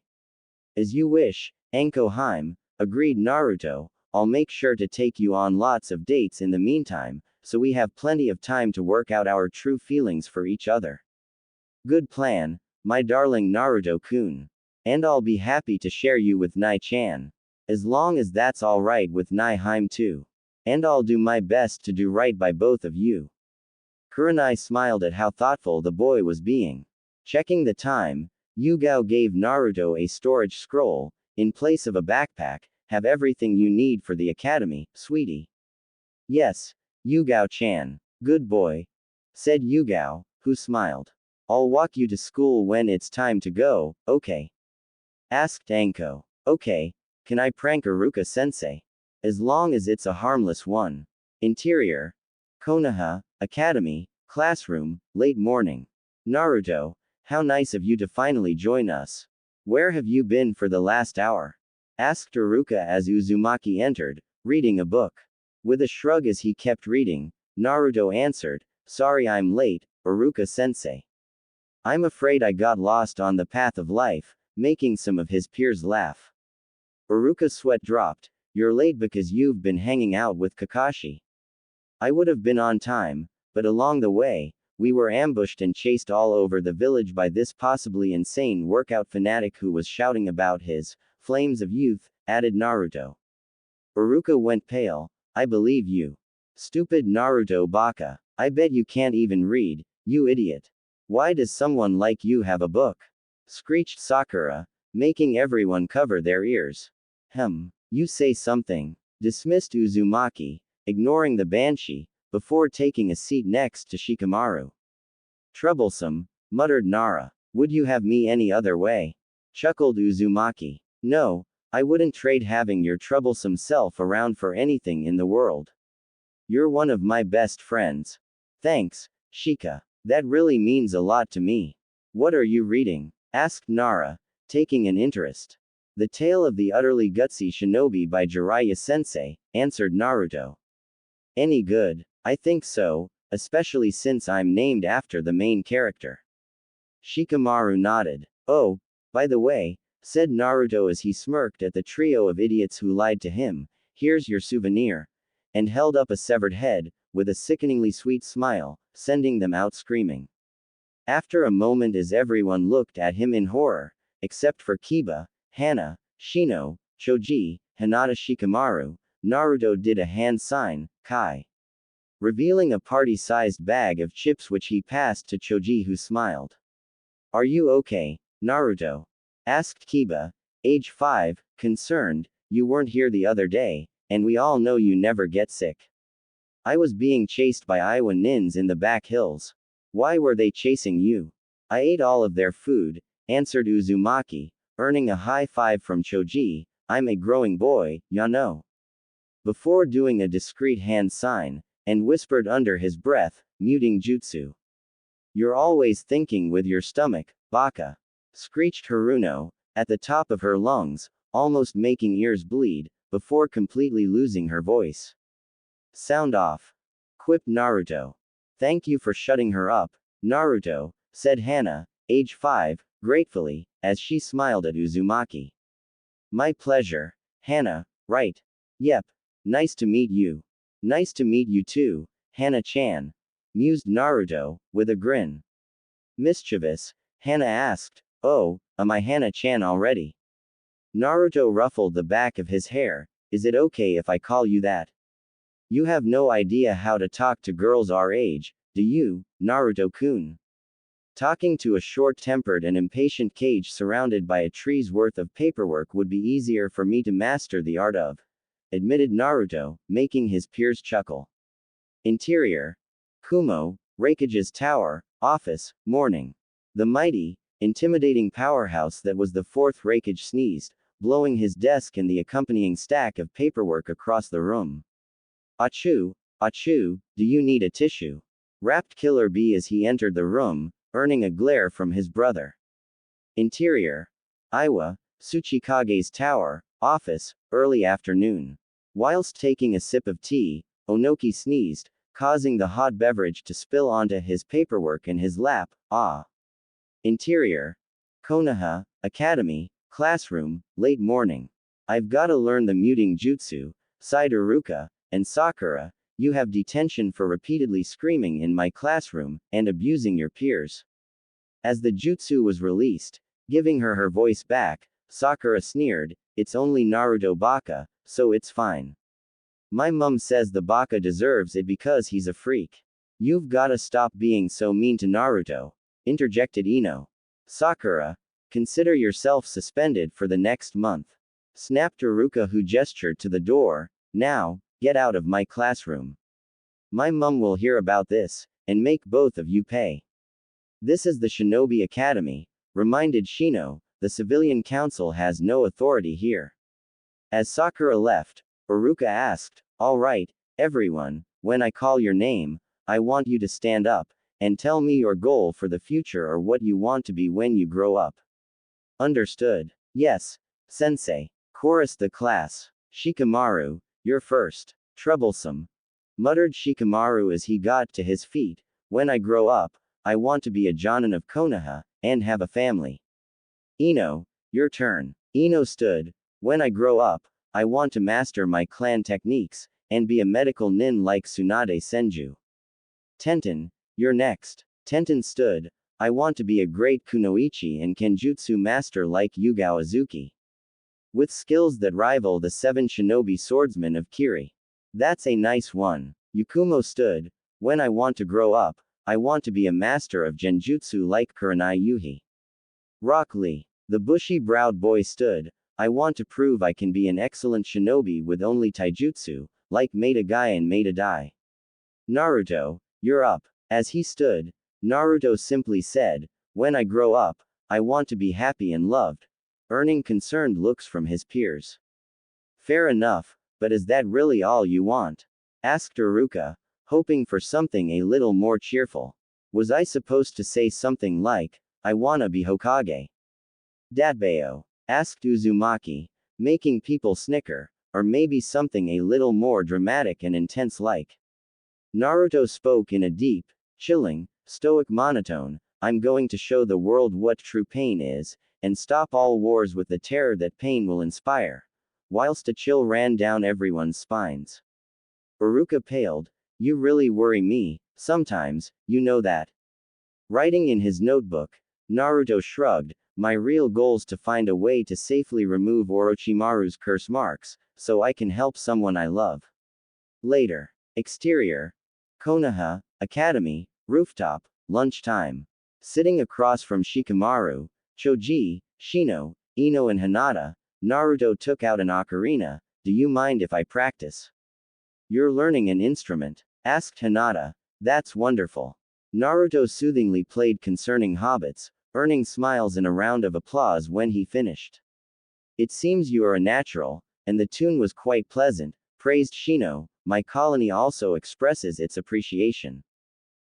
As you wish, Anko Haim, agreed Naruto, I'll make sure to take you on lots of dates in the meantime, so we have plenty of time to work out our true feelings for each other. Good plan, my darling Naruto-kun. And I'll be happy to share you with Nai-chan. As long as that's alright with Nai-Haim too. And I'll do my best to do right by both of you. Kurenai smiled at how thoughtful the boy was being. Checking the time, Yugao gave Naruto a storage scroll. In place of a backpack, have everything you need for the academy, sweetie. Yes, Yugao-chan. Good boy, said Yugao, who smiled. I'll walk you to school when it's time to go, okay? Asked Anko. Okay, can I prank Iruka-sensei? As long as it's a harmless one. Interior. Konoha, Academy, classroom, late morning. Naruto, how nice of you to finally join us. Where have you been for the last hour? Asked Iruka as Uzumaki entered, reading a book. With a shrug as he kept reading, Naruto answered, Sorry I'm late, Iruka-sensei. I'm afraid I got lost on the path of life, making some of his peers laugh. Iruka's sweat dropped. You're late because you've been hanging out with Kakashi. I would have been on time, but along the way, we were ambushed and chased all over the village by this possibly insane workout fanatic who was shouting about his flames of youth, added Naruto. Iruka went pale. I believe you. Stupid Naruto baka. I bet you can't even read, you idiot. Why does someone like you have a book? Screeched Sakura, making everyone cover their ears. You say something. Dismissed Uzumaki, ignoring the banshee, before taking a seat next to Shikamaru. Troublesome, muttered Nara. Would you have me any other way? Chuckled Uzumaki. No, I wouldn't trade having your troublesome self around for anything in the world. You're one of my best friends. Thanks, Shika. That really means a lot to me. What are you reading? Asked Nara, taking an interest. The Tale of the Utterly Gutsy Shinobi by Jiraiya Sensei, answered Naruto. Any good? I think so, especially since I'm named after the main character. Shikamaru nodded. Oh, by the way, said Naruto as he smirked at the trio of idiots who lied to him, here's your souvenir, and held up a severed head, with a sickeningly sweet smile, sending them out screaming. After a moment as everyone looked at him in horror, except for Kiba, Hana, Shino, Choji, Hinata Shikamaru, Naruto did a hand sign, Kai. Revealing a party-sized bag of chips which he passed to Choji who smiled. Are you okay, Naruto? Asked Kiba, age 5, concerned, you weren't here the other day, and we all know you never get sick. I was being chased by Iowa Nins in the back hills. Why were they chasing you? I ate all of their food, answered Uzumaki, earning a high five from Choji. I'm a growing boy, ya know. Before doing a discreet hand sign, and whispered under his breath, muting jutsu. You're always thinking with your stomach, baka. Screeched Haruno, at the top of her lungs, almost making ears bleed, before completely losing her voice. Sound off. Quipped Naruto. Thank you for shutting her up, Naruto, said Hana, age 5, gratefully, as she smiled at Uzumaki. My pleasure, Hana, right. Yep. Nice to meet you. Nice to meet you too, Hana-chan, mused Naruto, with a grin. Mischievous, Hana asked, Oh, am I Hana-chan already? Naruto ruffled the back of his hair. Is it okay if I call you that? You have no idea how to talk to girls our age, do you, Naruto-kun? Talking to a short-tempered and impatient cage surrounded by a tree's worth of paperwork would be easier for me to master the art of, admitted Naruto, making his peers chuckle. Interior. Kumo, Raikage's tower, office, morning. The mighty, intimidating powerhouse that was the fourth Raikage sneezed, blowing his desk and the accompanying stack of paperwork across the room. Achoo, achoo, do you need a tissue? Rapped Killer Bee as he entered the room, earning a glare from his brother. Interior. Iwa, Tsuchikage's tower, office, early afternoon. Whilst taking a sip of tea, Onoki sneezed, causing the hot beverage to spill onto his paperwork in his lap. Interior. Konoha, Academy, classroom, late morning. I've gotta learn the muting jutsu, sighed Iruka, and Sakura, you have detention for repeatedly screaming in my classroom, and abusing your peers. As the jutsu was released, giving her voice back, Sakura sneered, it's only Naruto baka, so it's fine. My mum says the baka deserves it because he's a freak. You've gotta stop being so mean to Naruto, interjected Ino. Sakura, consider yourself suspended for the next month. Snapped Iruka who gestured to the door. Now, Get out of my classroom. My mum will hear about this, and make both of you pay. This is the Shinobi Academy, reminded Shino, the civilian council has no authority here. As Sakura left, Iruka asked, all right, everyone, when I call your name, I want you to stand up, and tell me your goal for the future or what you want to be when you grow up. Understood. Yes, sensei. Chorused the class. Shikamaru, you're first. Troublesome. Muttered Shikamaru as he got to his feet. When I grow up, I want to be a Jonin of Konoha, and have a family. Ino, your turn. Ino stood. When I grow up, I want to master my clan techniques, and be a medical nin like Tsunade Senju. Tenten, you're next. Tenten stood. I want to be a great kunoichi and kenjutsu master like Yugao Azuki. With skills that rival the 7 shinobi swordsmen of Kiri. That's a nice one. Yukumo stood. When I want to grow up, I want to be a master of genjutsu like Kurenai Yuhi. Rock Lee, the bushy-browed boy stood. I want to prove I can be an excellent shinobi with only taijutsu, like Maeda Gai and Maeda Dai. Naruto, you're up. As he stood, Naruto simply said, when I grow up, I want to be happy and loved, earning concerned looks from his peers. Fair enough, but is that really all you want? Asked Iruka, hoping for something a little more cheerful. Was I supposed to say something like, I wanna be Hokage? Datbeo? Asked Uzumaki, making people snicker, or maybe something a little more dramatic and intense like. Naruto spoke in a deep, chilling, stoic monotone, I'm going to show the world what true pain is, and stop all wars with the terror that pain will inspire. Whilst a chill ran down everyone's spines. Iruka paled. You really worry me, sometimes, you know that. Writing in his notebook, Naruto shrugged, my real goal's to find a way to safely remove Orochimaru's curse marks, so I can help someone I love. Later. Exterior. Konoha, Academy, rooftop, lunchtime. Sitting across from Shikamaru, Choji, Shino, Ino and Hinata, Naruto took out an ocarina. Do you mind if I practice? You're learning an instrument? Asked Hinata. That's wonderful. Naruto soothingly played concerning hobbits, earning smiles and a round of applause when he finished. It seems you are a natural, and the tune was quite pleasant, praised Shino. My colony also expresses its appreciation.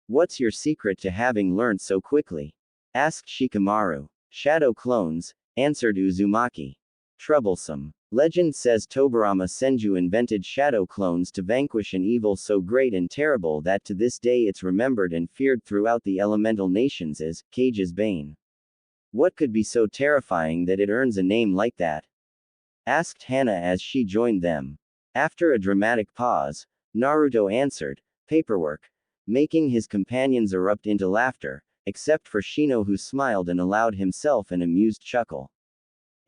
What's your secret to having learned so quickly? Asked Shikamaru. Shadow clones, answered Uzumaki. Troublesome. Legend says Tobarama Senju invented shadow clones to vanquish an evil so great and terrible that to this day it's remembered and feared throughout the elemental nations as Cage's bane. What could be so terrifying that it earns a name like that? Asked Hana as she joined them. After a dramatic pause, Naruto answered, paperwork, making his companions erupt into laughter, except for Shino who smiled and allowed himself an amused chuckle.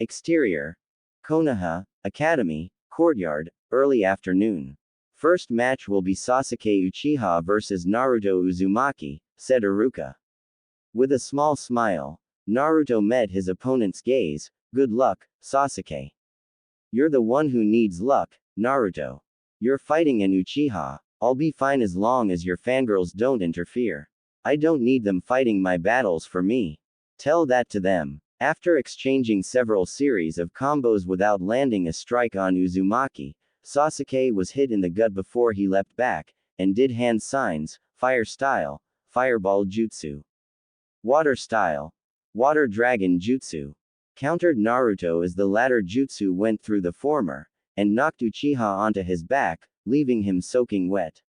Exterior. Konoha, Academy, Courtyard, early afternoon. First match will be Sasuke Uchiha versus Naruto Uzumaki, said Iruka. With a small smile, Naruto met his opponent's gaze. Good luck, Sasuke. You're the one who needs luck, Naruto. You're fighting an Uchiha. I'll be fine as long as your fangirls don't interfere. I don't need them fighting my battles for me. Tell that to them. After exchanging several series of combos without landing a strike on Uzumaki, Sasuke was hit in the gut before he leapt back, and did hand signs, fire style, fireball jutsu. Water style, water dragon jutsu. Countered Naruto as the latter jutsu went through the former, and knocked Uchiha onto his back, leaving him soaking wet.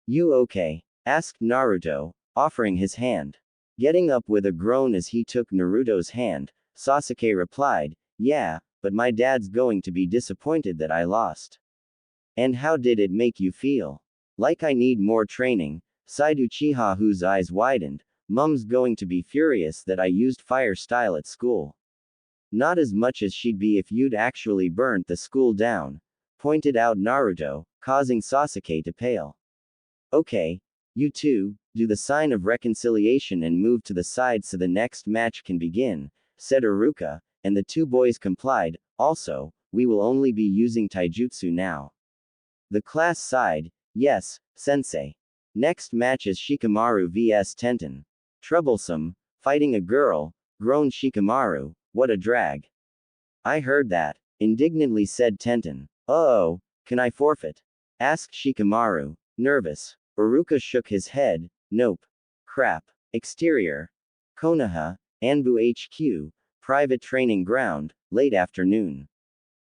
You okay? Asked Naruto, offering his hand. Getting up with a groan as he took Naruto's hand, Sasuke replied, yeah, but my dad's going to be disappointed that I lost. And how did it make you feel? Like I need more training, sighed Uchiha whose eyes widened. Mum's going to be furious that I used fire style at school. Not as much as she'd be if you'd actually burnt the school down, pointed out Naruto, causing Sasuke to pale. Okay, you two, do the sign of reconciliation and move to the side so the next match can begin, said Iruka, and the two boys complied. Also, we will only be using taijutsu now. The class sighed. Yes, sensei. Next match is Shikamaru vs Tenten. Troublesome, fighting a girl, groaned Shikamaru. What a drag. I heard that, indignantly said Tenten. Uh-oh, can I forfeit? Asked Shikamaru, nervous. Iruka shook his head. Nope. Crap. Exterior. Konoha, ANBU HQ, private training ground, late afternoon.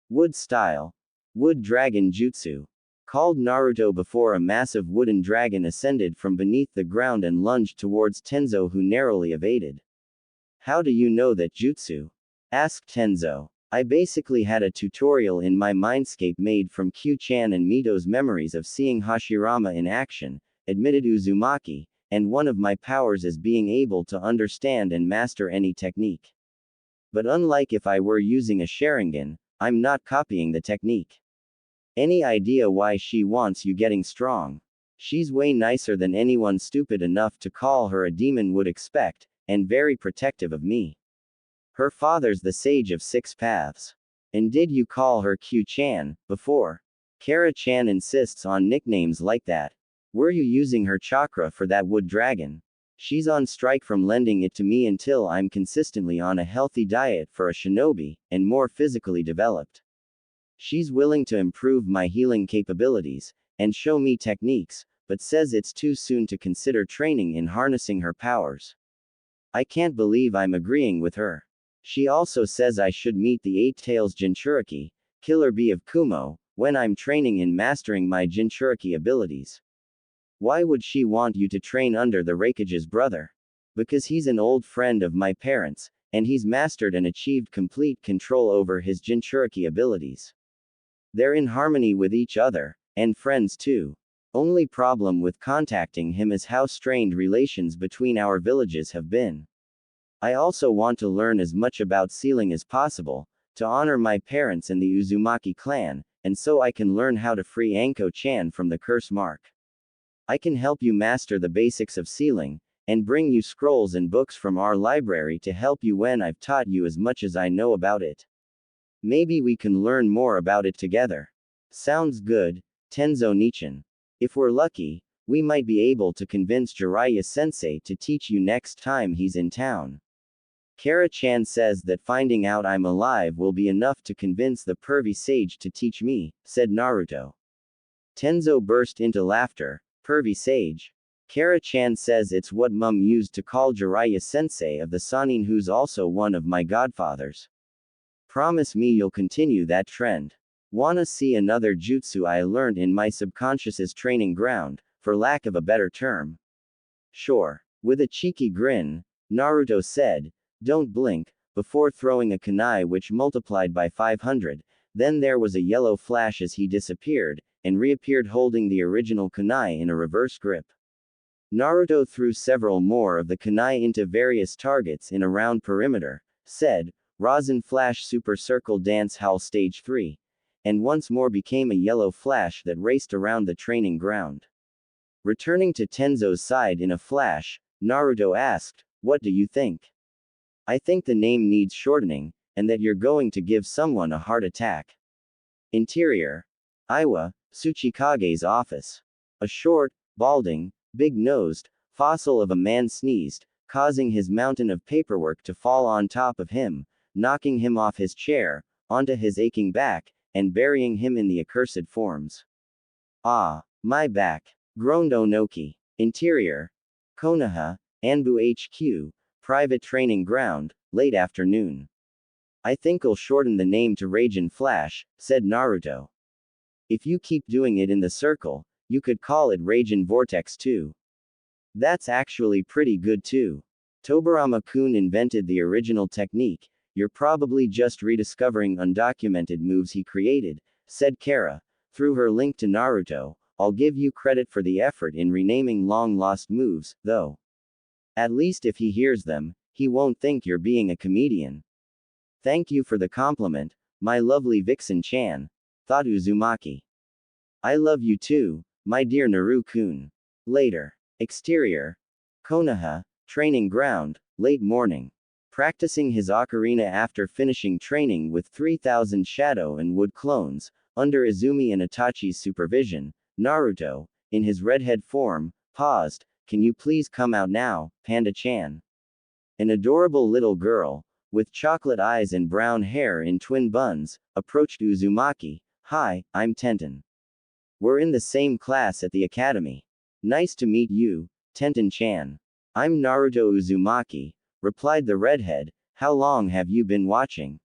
Wood style. Wood dragon jutsu. Called Naruto before a massive wooden dragon ascended from beneath the ground and lunged towards Tenzo, who narrowly evaded. How do you know that jutsu? Asked Tenzo. I basically had a tutorial in my mindscape made from Q-chan and Mito's memories of seeing Hashirama in action, admitted Uzumaki, and one of my powers is being able to understand and master any technique. But unlike if I were using a Sharingan, I'm not copying the technique. Any idea why she wants you getting strong? She's way nicer than anyone stupid enough to call her a demon would expect, and very protective of me. Her father's the sage of 6 paths. And did you call her Q-chan before? Kara-chan insists on nicknames like that. Were you using her chakra for that wood dragon? She's on strike from lending it to me until I'm consistently on a healthy diet for a shinobi, and more physically developed. She's willing to improve my healing capabilities, and show me techniques, but says it's too soon to consider training in harnessing her powers. I can't believe I'm agreeing with her. She also says I should meet the 8 Tails Jinchuriki, Killer Bee of Kumo, when I'm training in mastering my Jinchuriki abilities. Why would she want you to train under the Raikage's brother? Because he's an old friend of my parents, and he's mastered and achieved complete control over his Jinchuriki abilities. They're in harmony with each other, and friends too. Only problem with contacting him is how strained relations between our villages have been. I also want to learn as much about sealing as possible, to honor my parents and the Uzumaki clan, and so I can learn how to free Anko-chan from the curse mark. I can help you master the basics of sealing, and bring you scrolls and books from our library to help you when I've taught you as much as I know about it. Maybe we can learn more about it together. Sounds good, Tenzo Nichan. If we're lucky, we might be able to convince Jiraiya-sensei to teach you next time he's in town. Kara-chan says that finding out I'm alive will be enough to convince the pervy sage to teach me, said Naruto. Tenzo burst into laughter. Pervy sage? Kara-chan says it's what Mum used to call Jiraiya-sensei of the Sannin, who's also one of my godfathers. Promise me you'll continue that trend. Wanna see another jutsu I learned in my subconscious's training ground, for lack of a better term? Sure. With a cheeky grin, Naruto said, don't blink, before throwing a kunai which multiplied by 500, then there was a yellow flash as he disappeared, and reappeared holding the original kunai in a reverse grip. Naruto threw several more of the kunai into various targets in a round perimeter, said, Rasen Flash Super Circle Dance Howl Stage 3, and once more became a yellow flash that raced around the training ground. Returning to Tenzo's side in a flash, Naruto asked, what do you think? I think the name needs shortening, and that you're going to give someone a heart attack. Interior. Iwa, Tsuchikage's office. A short, balding, big-nosed, fossil of a man sneezed, causing his mountain of paperwork to fall on top of him, knocking him off his chair, onto his aching back, and burying him in the accursed forms. Ah, my back, groaned Onoki. Interior. Konoha, ANBU HQ, private training ground, late afternoon. I think I'll shorten the name to Raijin Flash, said Naruto. If you keep doing it in the circle, you could call it Raijin Vortex too. That's actually pretty good too. Tobarama-kun invented the original technique, you're probably just rediscovering undocumented moves he created, said Kara, through her link to Naruto. I'll give you credit for the effort in renaming long-lost moves, though. At least if he hears them, he won't think you're being a comedian. Thank you for the compliment, my lovely Vixen-chan, thought Uzumaki. I love you too, my dear Naru-kun. Later. Exterior. Konoha, training ground, late morning. Practicing his ocarina after finishing training with 3,000 shadow and wood clones, Under Izumi and Itachi's supervision, Naruto, in his redhead form, paused. Can you please come out now, Panda-chan? An adorable little girl, with chocolate eyes and brown hair in twin buns, approached Uzumaki. Hi, I'm Tenten. We're in the same class at the academy. Nice to meet you, Tenten-chan. I'm Naruto Uzumaki, replied the redhead. How long have you been watching?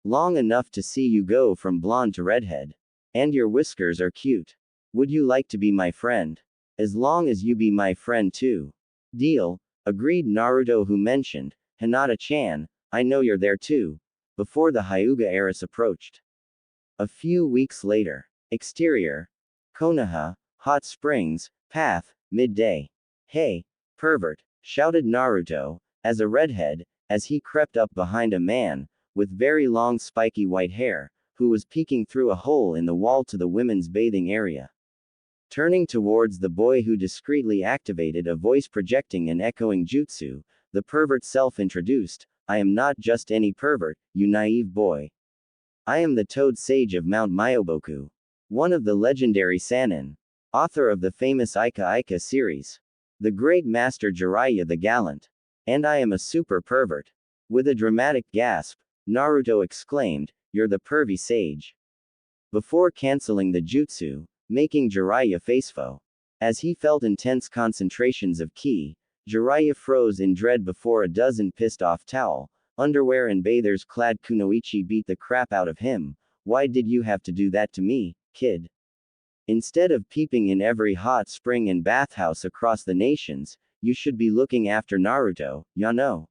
Long enough to see you go from blonde to redhead. And your whiskers are cute. Would you like to be my friend? As long as you be my friend too. Deal, agreed Naruto, who mentioned, Hinata-chan, I know you're there too, before the Hyuga heiress approached. A few weeks later. Exterior. Konoha, Hot Springs, Path, midday. Hey, pervert, shouted Naruto, as a redhead, as he crept up behind a man, with very long spiky white hair, who was peeking through a hole in the wall to the women's bathing area. Turning towards the boy who discreetly activated a voice projecting and echoing jutsu, the pervert self-introduced, I am not just any pervert, you naive boy. I am the Toad Sage of Mount Myoboku. One of the legendary Sannin. Author of the famous Ika Ika series. The great master Jiraiya the Gallant. And I am a super pervert. With a dramatic gasp, Naruto exclaimed, You're the pervy sage. Before canceling the jutsu, making Jiraiya facefo. As he felt intense concentrations of ki, Jiraiya froze in dread before a dozen pissed-off towel, underwear and bathers clad kunoichi beat the crap out of him. Why did you have to do that to me, kid? Instead of peeping in every hot spring and bathhouse across the nations, you should be looking after Naruto, ya know.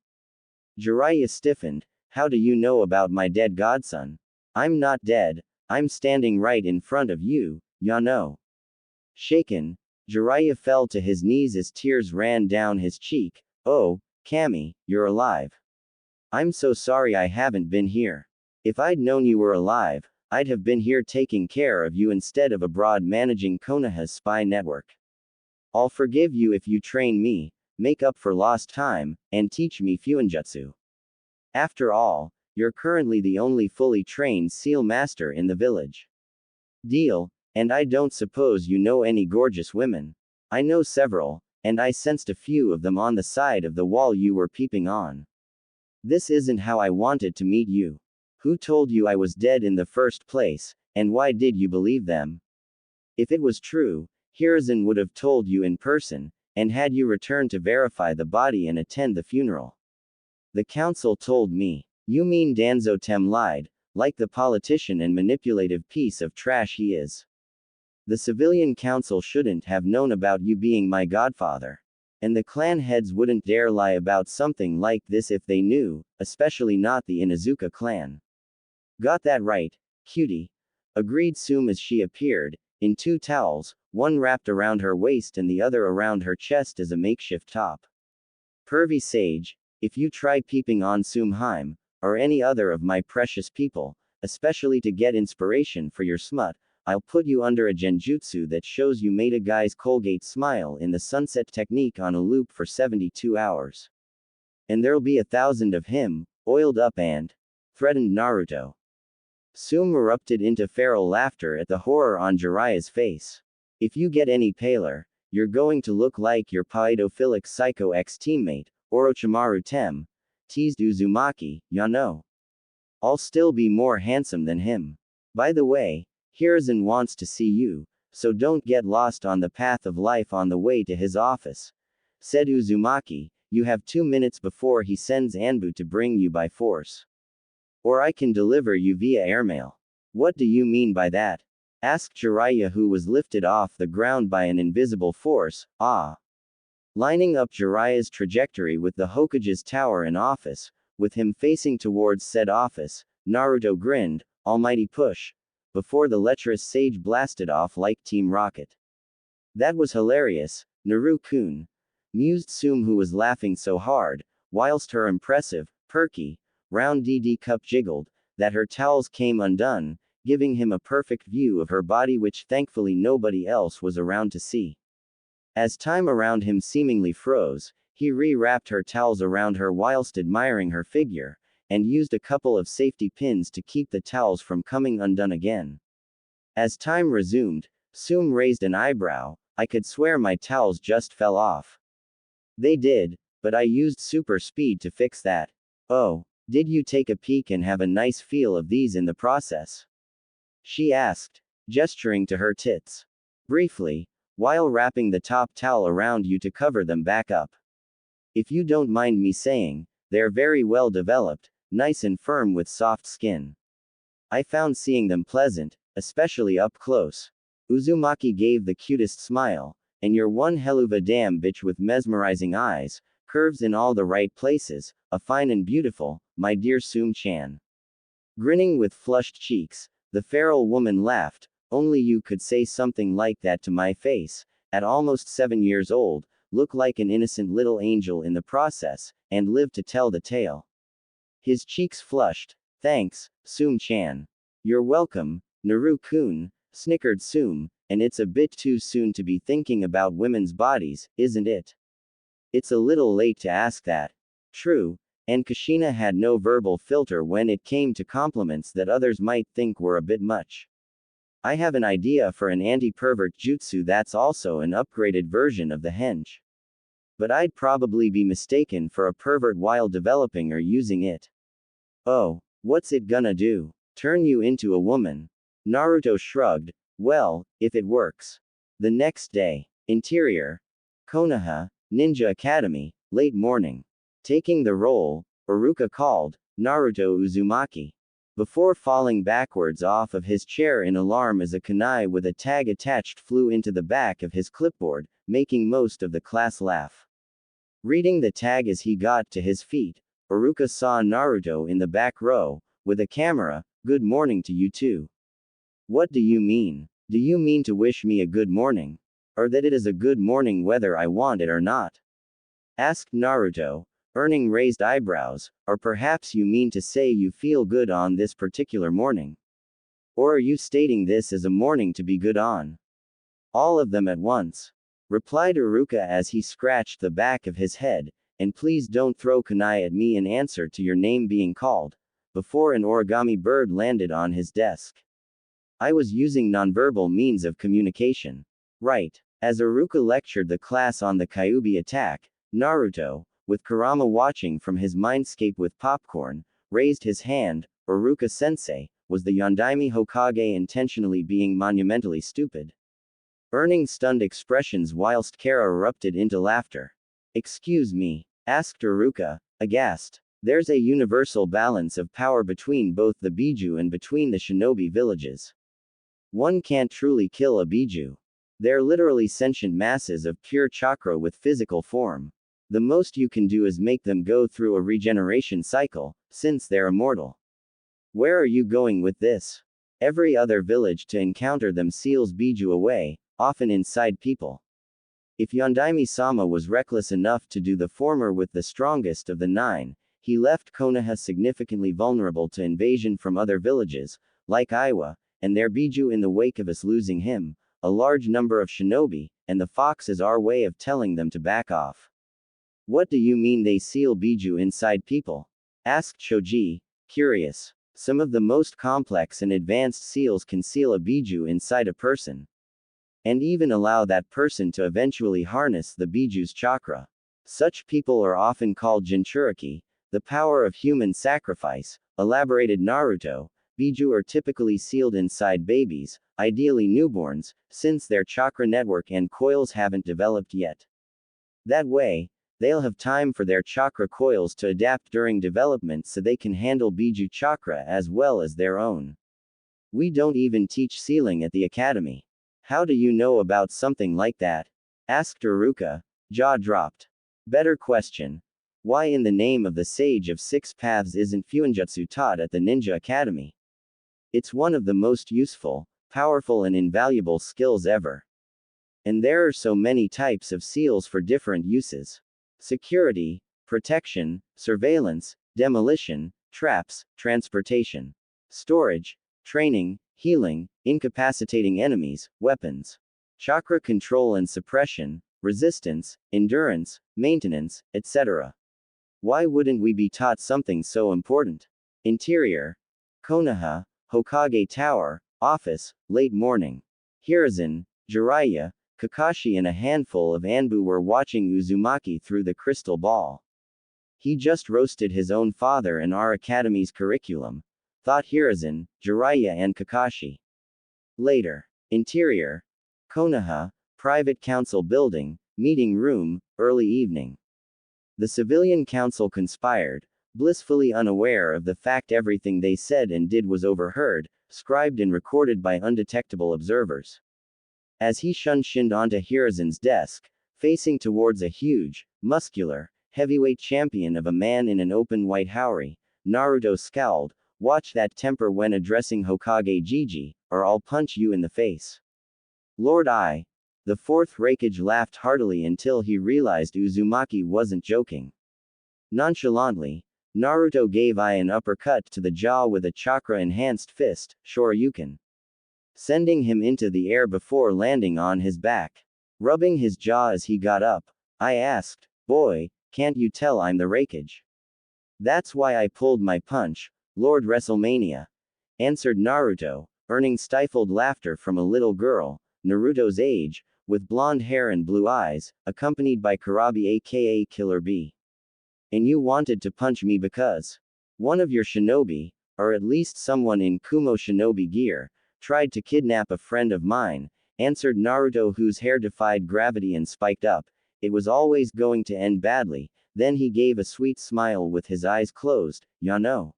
Jiraiya stiffened. How do you know about my dead godson? I'm not dead, I'm standing right in front of you, ya know. Shaken, Jiraiya fell to his knees as tears ran down his cheek. Oh, Kami, you're alive. I'm so sorry I haven't been here. If I'd known you were alive, I'd have been here taking care of you instead of abroad managing Konoha's spy network. I'll forgive you if you train me, make up for lost time, and teach me Fuinjutsu. After all, you're currently the only fully trained seal master in the village. Deal, and I don't suppose you know any gorgeous women. I know several, and I sensed a few of them on the side of the wall you were peeping on. This isn't how I wanted to meet you. Who told you I was dead in the first place, and why did you believe them? If it was true, Hiruzen would have told you in person, and had you returned to verify the body and attend the funeral. The council told me. You mean Danzo Tem lied, like the politician and manipulative piece of trash he is. The civilian council shouldn't have known about you being my godfather. And the clan heads wouldn't dare lie about something like this if they knew, especially not the Inuzuka clan. Got that right, cutie. Agreed Sume as she appeared, in two towels, one wrapped around her waist and the other around her chest as a makeshift top. Pervy sage, if you try peeping on Sumheim, or any other of my precious people, especially to get inspiration for your smut, I'll put you under a genjutsu that shows you made a guy's Colgate smile in the sunset technique on a loop for 72 hours. And there'll be 1,000 of him, oiled up and threatened Naruto. Sume erupted into feral laughter at the horror on Jiraiya's face. If you get any paler, you're going to look like your paedophilic psycho ex-teammate, Orochimaru Tem, teased Uzumaki, ya know. I'll still be more handsome than him. By the way, Hiruzen wants to see you, so don't get lost on the path of life on the way to his office, said Uzumaki. You have 2 minutes before he sends ANBU to bring you by force. Or I can deliver you via airmail. What do you mean by that? Asked Jiraiya, who was lifted off the ground by an invisible force. Lining up Jiraiya's trajectory with the Hokage's tower and office, with him facing towards said office, Naruto grinned, almighty push, before the lecherous sage blasted off like Team Rocket. That was hilarious, Naru-kun, mused Sume, who was laughing so hard, whilst her impressive, perky, round DD cup jiggled, that her towels came undone, giving him a perfect view of her body which thankfully nobody else was around to see. As time around him seemingly froze, he re-wrapped her towels around her whilst admiring her figure, and used a couple of safety pins to keep the towels from coming undone again. As time resumed, Soom raised an eyebrow. I could swear my towels just fell off. They did, but I used super speed to fix that. Oh, did you take a peek and have a nice feel of these in the process? She asked, gesturing to her tits. Briefly, while wrapping the top towel around you to cover them back up. If you don't mind me saying, they're very well developed, nice and firm with soft skin. I found seeing them pleasant, especially up close. Uzumaki gave the cutest smile, and you're one hell of a damn bitch with mesmerizing eyes, curves in all the right places, a fine and beautiful, my dear Soom-chan. Grinning with flushed cheeks, the feral woman laughed. Only you could say something like that to my face, at almost 7 years old, look like an innocent little angel in the process, and live to tell the tale. His cheeks flushed. Thanks, Soom-chan. You're welcome, Naru-kun, snickered Soom, and it's a bit too soon to be thinking about women's bodies, isn't it? It's a little late to ask that. True, and Kushina had no verbal filter when it came to compliments that others might think were a bit much. I have an idea for an anti-pervert jutsu that's also an upgraded version of the henge. But I'd probably be mistaken for a pervert while developing or using it. Oh, what's it gonna do? Turn you into a woman? Naruto shrugged. Well, if it works. The next day. Interior. Konoha, Ninja Academy, late morning. Taking the roll, Iruka called, Naruto Uzumaki. Before falling backwards off of his chair in alarm as a kunai with a tag attached flew into the back of his clipboard, making most of the class laugh. Reading the tag as he got to his feet, Iruka saw Naruto in the back row, with a camera. Good morning to you too. What do you mean? Do you mean to wish me a good morning? Or that it is a good morning whether I want it or not? Asked Naruto, earning raised eyebrows. Or perhaps you mean to say you feel good on this particular morning? Or are you stating this as a morning to be good on? All of them at once. Replied Iruka as he scratched the back of his head, and please don't throw kunai at me in answer to your name being called, before an origami bird landed on his desk. I was using nonverbal means of communication. Right. As Iruka lectured the class on the Kyuubi attack, Naruto, with Kurama watching from his mindscape with popcorn, raised his hand. Iruka-sensei, was the Yondaime Hokage intentionally being monumentally stupid? Earning stunned expressions whilst Kara erupted into laughter. Excuse me? Asked Iruka, aghast. There's a universal balance of power between both the Biju and between the shinobi villages. One can't truly kill a Biju. They're literally sentient masses of pure chakra with physical form. The most you can do is make them go through a regeneration cycle, since they're immortal. Where are you going with this? Every other village to encounter them seals Biju away, often inside people. If Yondaime-sama was reckless enough to do the former with the strongest of the 9, he left Konoha significantly vulnerable to invasion from other villages, like Iwa, and their Biju in the wake of us losing him, a large number of shinobi, and the fox is our way of telling them to back off. What do you mean they seal Biju inside people? Asked Shoji, curious. Some of the most complex and advanced seals can seal a Biju inside a person. And even allow that person to eventually harness the Biju's chakra. Such people are often called Jinchuriki, the power of human sacrifice, elaborated Naruto. Biju are typically sealed inside babies, ideally newborns, since their chakra network and coils haven't developed yet. That way, they'll have time for their chakra coils to adapt during development so they can handle Biju chakra as well as their own. We don't even teach sealing at the academy. How do you know about something like that? Asked Iruka, jaw dropped. Better question. Why in the name of the Sage of Six Paths isn't Fuinjutsu taught at the Ninja Academy? It's one of the most useful, powerful and invaluable skills ever. And there are so many types of seals for different uses. Security, protection, surveillance, demolition, traps, transportation, storage, training, healing, incapacitating enemies, weapons, chakra control and suppression, resistance, endurance, maintenance, etc. Why wouldn't we be taught something so important? Interior. Konoha, Hokage Tower, Office, late morning. Hiruzen, Jiraiya, Kakashi and a handful of ANBU were watching Uzumaki through the crystal ball. He just roasted his own father and our academy's curriculum, thought Hiruzen, Jiraiya and Kakashi. Later. Interior. Konoha, Private Council Building, Meeting Room, early evening. The civilian council conspired, blissfully unaware of the fact everything they said and did was overheard, scribed and recorded by undetectable observers. As he shunshined onto Hiruzen's desk, facing towards a huge, muscular, heavyweight champion of a man in an open white haori, Naruto scowled, "Watch that temper when addressing Hokage Gigi, or I'll punch you in the face." Lord I. The fourth Raikage laughed heartily until he realized Uzumaki wasn't joking. Nonchalantly, Naruto gave I an uppercut to the jaw with a chakra-enhanced fist, Shoryuken, sending him into the air before landing on his back. Rubbing his jaw as he got up, I asked, "Boy, can't you tell I'm the Raikage?" "That's why I pulled my punch, Lord WrestleMania," answered Naruto, earning stifled laughter from a little girl, Naruto's age, with blonde hair and blue eyes, accompanied by Karabi aka Killer B. "And you wanted to punch me because one of your shinobi, or at least someone in Kumo shinobi gear, tried to kidnap a friend of mine," answered Naruto, whose hair defied gravity and spiked up. It was always going to end badly. Then he gave a sweet smile with his eyes closed. "Yano."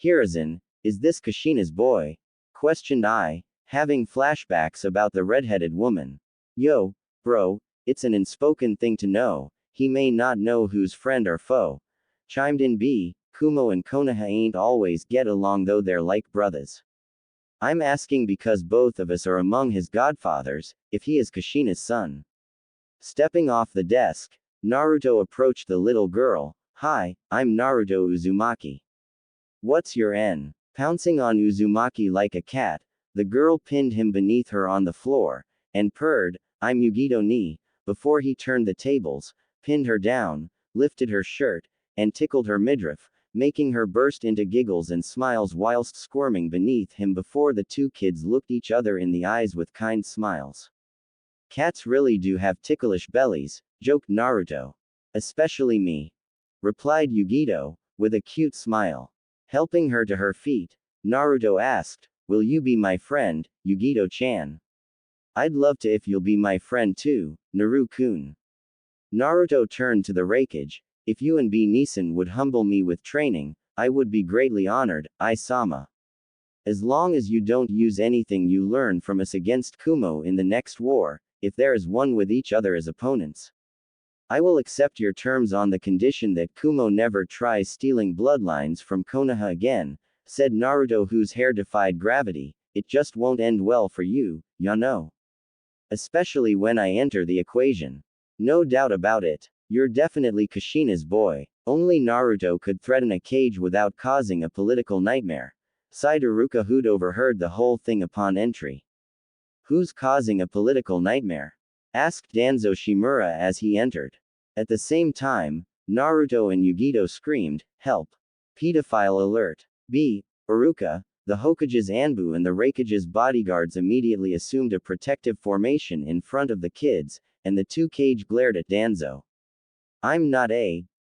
"Hiruzen, is this Kushina's boy?" questioned I, having flashbacks about the redheaded woman. "Yo, bro, it's an unspoken thing to know. He may not know who's friend or foe," chimed in B. "Kumo and Konoha ain't always get along though they're like brothers. I'm asking because both of us are among his godfathers, if he is Kushina's son." Stepping off the desk, Naruto approached the little girl. "Hi, I'm Naruto Uzumaki. What's your N?" Pouncing on Uzumaki like a cat, the girl pinned him beneath her on the floor, and purred, "I'm Yugito ni," before he turned the tables, pinned her down, lifted her shirt, and tickled her midriff, making her burst into giggles and smiles whilst squirming beneath him before the two kids looked each other in the eyes with kind smiles. "Cats really do have ticklish bellies," joked Naruto. "Especially me," replied Yugito, with a cute smile. Helping her to her feet, Naruto asked, "Will you be my friend, Yugito-chan?" "I'd love to if you'll be my friend too, Naru-kun." Naruto turned to the Raikage. "If you and B. Nisan would humble me with training, I would be greatly honored, I-sama. As long as you don't use anything you learn from us against Kumo in the next war, if there is one with each other as opponents. I will accept your terms on the condition that Kumo never tries stealing bloodlines from Konoha again," said Naruto, whose hair defied gravity. "It just won't end well for you, Yano. Especially when I enter the equation." "No doubt about it. You're definitely Kushina's boy." Only Naruto could threaten a cage without causing a political nightmare. Saidaruka, who'd overheard the whole thing upon entry. "Who's causing a political nightmare?" asked Danzo Shimura as he entered. At the same time, Naruto and Yugito screamed, "Help! Pedophile alert!" B. Iruka, the Hokage's ANBU and the Raikage's bodyguards immediately assumed a protective formation in front of the kids, and the two Kage glared at Danzo. "I'm not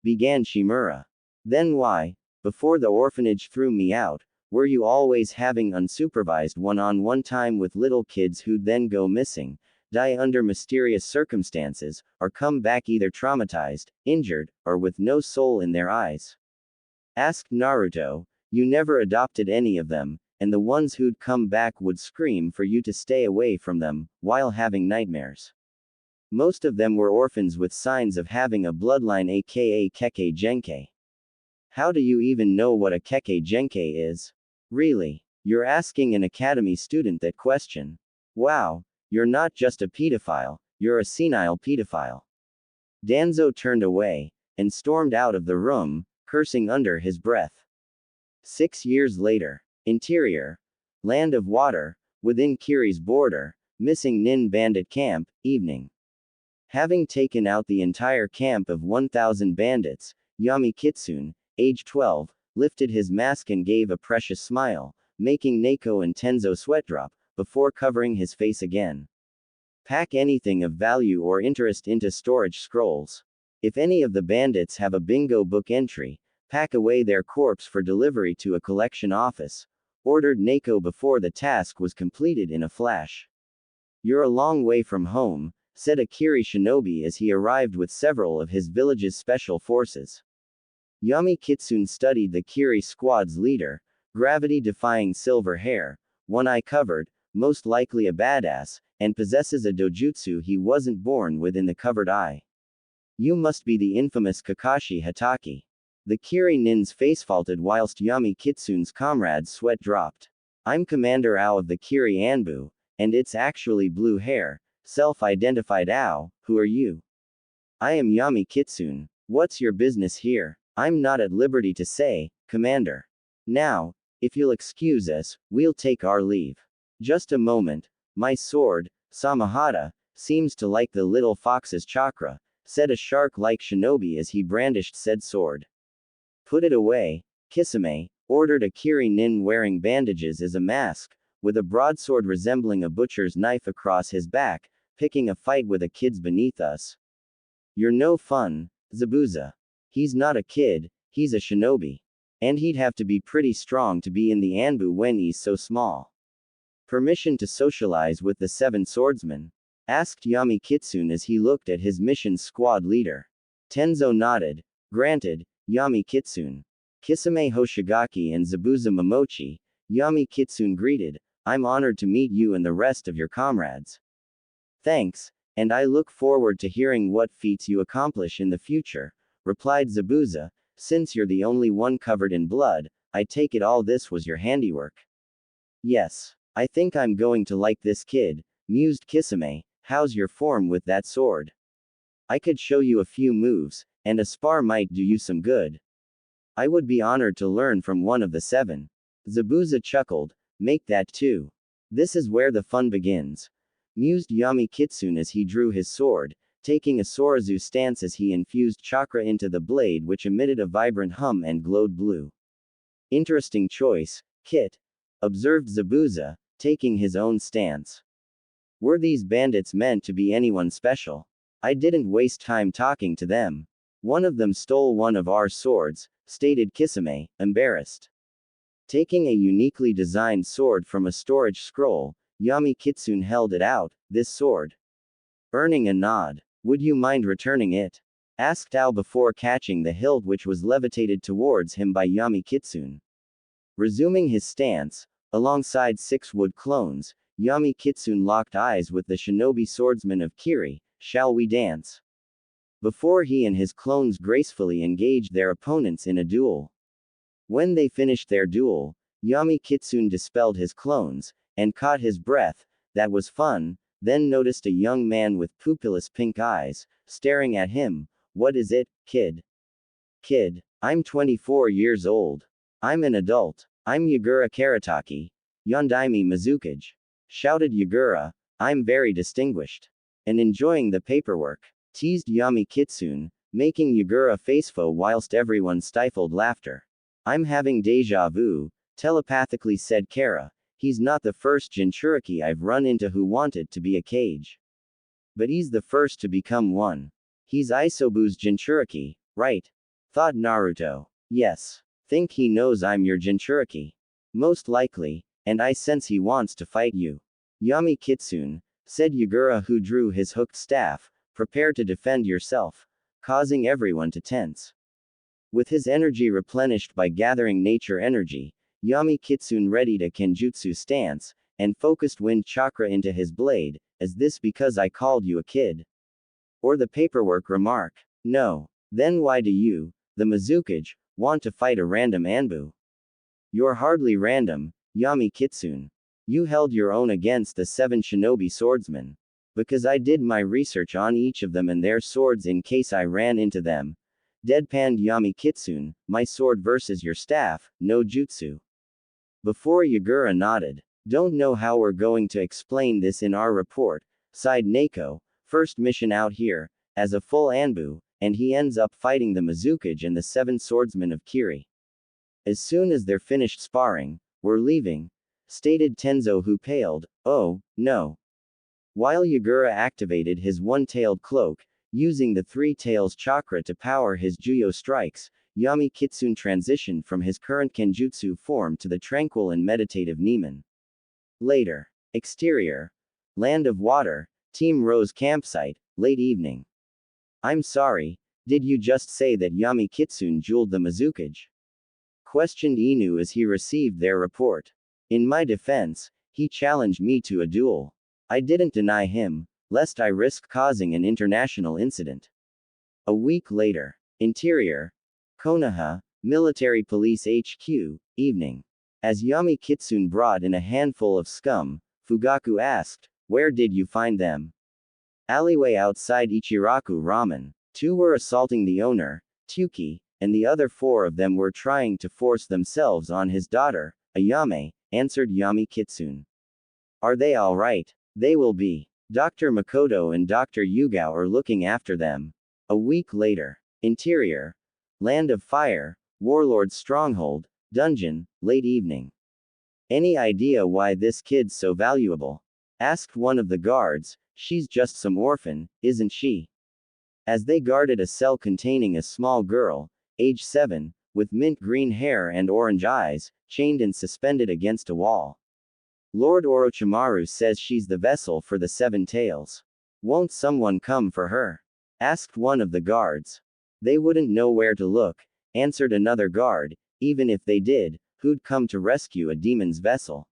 began Shimura. "Then why, before the orphanage threw me out, were you always having unsupervised one-on-one time with little kids who'd then go missing, die under mysterious circumstances, or come back either traumatized, injured, or with no soul in their eyes?" asked Naruto. "You never adopted any of them, and the ones who'd come back would scream for you to stay away from them, while having nightmares. Most of them were orphans with signs of having a bloodline, aka Kekkei Genkai. How do you even know what a Kekkei Genkai is? Really? You're asking an academy student that question? Wow, you're not just a pedophile, you're a senile pedophile." Danzo turned away, and stormed out of the room, cursing under his breath. 6 years later. Interior. Land of Water, within Kiri's border, missing Nin bandit camp, evening. Having taken out the entire camp of 1,000 bandits, Yami Kitsune, age 12, lifted his mask and gave a precious smile, making Neko and Tenzo sweat drop, before covering his face again. Pack anything of value or interest into storage scrolls. If any of the bandits have a bingo book entry, pack away their corpse for delivery to a collection office, ordered Neko before the task was completed in a flash. You're a long way from home, said a Kiri shinobi as he arrived with several of his village's special forces. Yami Kitsune studied the Kiri squad's leader, gravity-defying silver hair, one eye covered, most likely a badass, and possesses a dojutsu he wasn't born with in the covered eye. You must be the infamous Kakashi Hatake. The Kiri nin's face faulted whilst Yami Kitsune's comrade's sweat dropped. I'm Commander Ao of the Kiri ANBU, and it's actually blue hair, self-identified Ao, who are you? I am Yami Kitsune. What's your business here? I'm not at liberty to say, Commander. Now, if you'll excuse us, we'll take our leave. Just a moment, my sword, Samahata, seems to like the little fox's chakra, said a shark-like shinobi as he brandished said sword. Put it away, Kisame, ordered a Kiri nin wearing bandages as a mask, with a broadsword resembling a butcher's knife across his back, picking a fight with a kid's beneath us. You're no fun, Zabuza. He's not a kid, he's a shinobi. And he'd have to be pretty strong to be in the ANBU when he's so small. Permission to socialize with the 7 swordsmen? Asked Yami Kitsune as he looked at his mission's squad leader. Tenzo nodded. Granted, Yami Kitsune. Kisame Hoshigaki and Zabuza Momochi, Yami Kitsune greeted. I'm honored to meet you and the rest of your comrades. Thanks, and I look forward to hearing what feats you accomplish in the future, replied Zabuza. Since you're the only one covered in blood, I take it all this was your handiwork. Yes, I think I'm going to like this kid, mused Kisame. How's your form with that sword? I could show you a few moves, and a spar might do you some good. I would be honored to learn from one of the 7. Zabuza chuckled. Make that 2. This is where the fun begins, mused Yami Kitsune as he drew his sword, taking a Sorazu stance as he infused chakra into the blade which emitted a vibrant hum and glowed blue. Interesting choice, Kit, observed Zabuza, taking his own stance. Were these bandits meant to be anyone special? I didn't waste time talking to them. One of them stole one of our swords, stated Kisame, embarrassed. Taking a uniquely designed sword from a storage scroll, Yami Kitsune held it out. This sword. Earning a nod. Would you mind returning it? Asked Ao before catching the hilt which was levitated towards him by Yami Kitsune. Resuming his stance, alongside 6 wood clones, Yami Kitsune locked eyes with the shinobi swordsman of Kiri. Shall we dance? Before he and his clones gracefully engaged their opponents in a duel. When they finished their duel, Yami Kitsune dispelled his clones, and caught his breath. That was fun, then noticed a young man with pupilless pink eyes, staring at him. What is it, kid? Kid, I'm 24 years old. I'm an adult. I'm Yagura Karataki. Yondaime Mizukage. Shouted Yagura. I'm very distinguished. And enjoying the paperwork. Teased Yami Kitsune, making Yagura faceful whilst everyone stifled laughter. I'm having deja vu, telepathically said Kara. He's not the first Jinchuriki I've run into who wanted to be a Kage. But he's the first to become one. He's Isobu's Jinchuriki, right? Thought Naruto. Yes. Think he knows I'm your Jinchuriki. Most likely, and I sense he wants to fight you. Yami Kitsune, said Yagura who drew his hooked staff. Prepare to defend yourself, causing everyone to tense. With his energy replenished by gathering nature energy, Yami Kitsune readied a Kenjutsu stance, and focused wind chakra into his blade. Is this because I called you a kid? Or the paperwork remark? No. Then why do you, the Mizukage, want to fight a random ANBU? You're hardly random, Yami Kitsune. You held your own against the 7 shinobi swordsmen. Because I did my research on each of them and their swords in case I ran into them. Deadpanned Yami Kitsune, my sword versus your staff, no jutsu. Before Yagura nodded. Don't know how we're going to explain this in our report, sighed Neko. First mission out here, as a full ANBU, and he ends up fighting the Mizukage and the 7 swordsmen of Kiri. As soon as they're finished sparring, We're leaving, stated Tenzo, who paled. Oh, no. While Yagura activated his one-tailed cloak, using the three tails chakra to power his Juyo strikes, Yami Kitsune transitioned from his current Kenjutsu form to the tranquil and meditative Neman. Later. Exterior. Land of Water, Team Rose campsite, late evening. I'm sorry, did you just say that Yami Kitsune jeweled the Mizukage? Questioned Inu as he received their report. In my defense, he challenged me to a duel. I didn't deny him, lest I risk causing an international incident. A week later. Interior. Konoha, Military Police HQ, evening. As Yami Kitsune brought in a handful of scum, Fugaku asked, "Where did you find them?" Alleyway outside Ichiraku Ramen. 2 were assaulting the owner, Tuki, and the other 4 of them were trying to force themselves on his daughter, Ayame, answered Yami Kitsune. Are they alright? They will be. Dr. Makoto and Dr. Yugao are looking after them. A week later. Interior. Land of Fire, Warlord's Stronghold, Dungeon, late evening. Any idea why this kid's so valuable? Asked one of the guards. She's just some orphan, isn't she? As they guarded a cell containing a small girl, age 7, with mint green hair and orange eyes, chained and suspended against a wall. Lord Orochimaru says she's the vessel for the 7 tails. Won't someone come for her? Asked one of the guards. They wouldn't know where to look, answered another guard. Even if they did, who'd come to rescue a demon's vessel?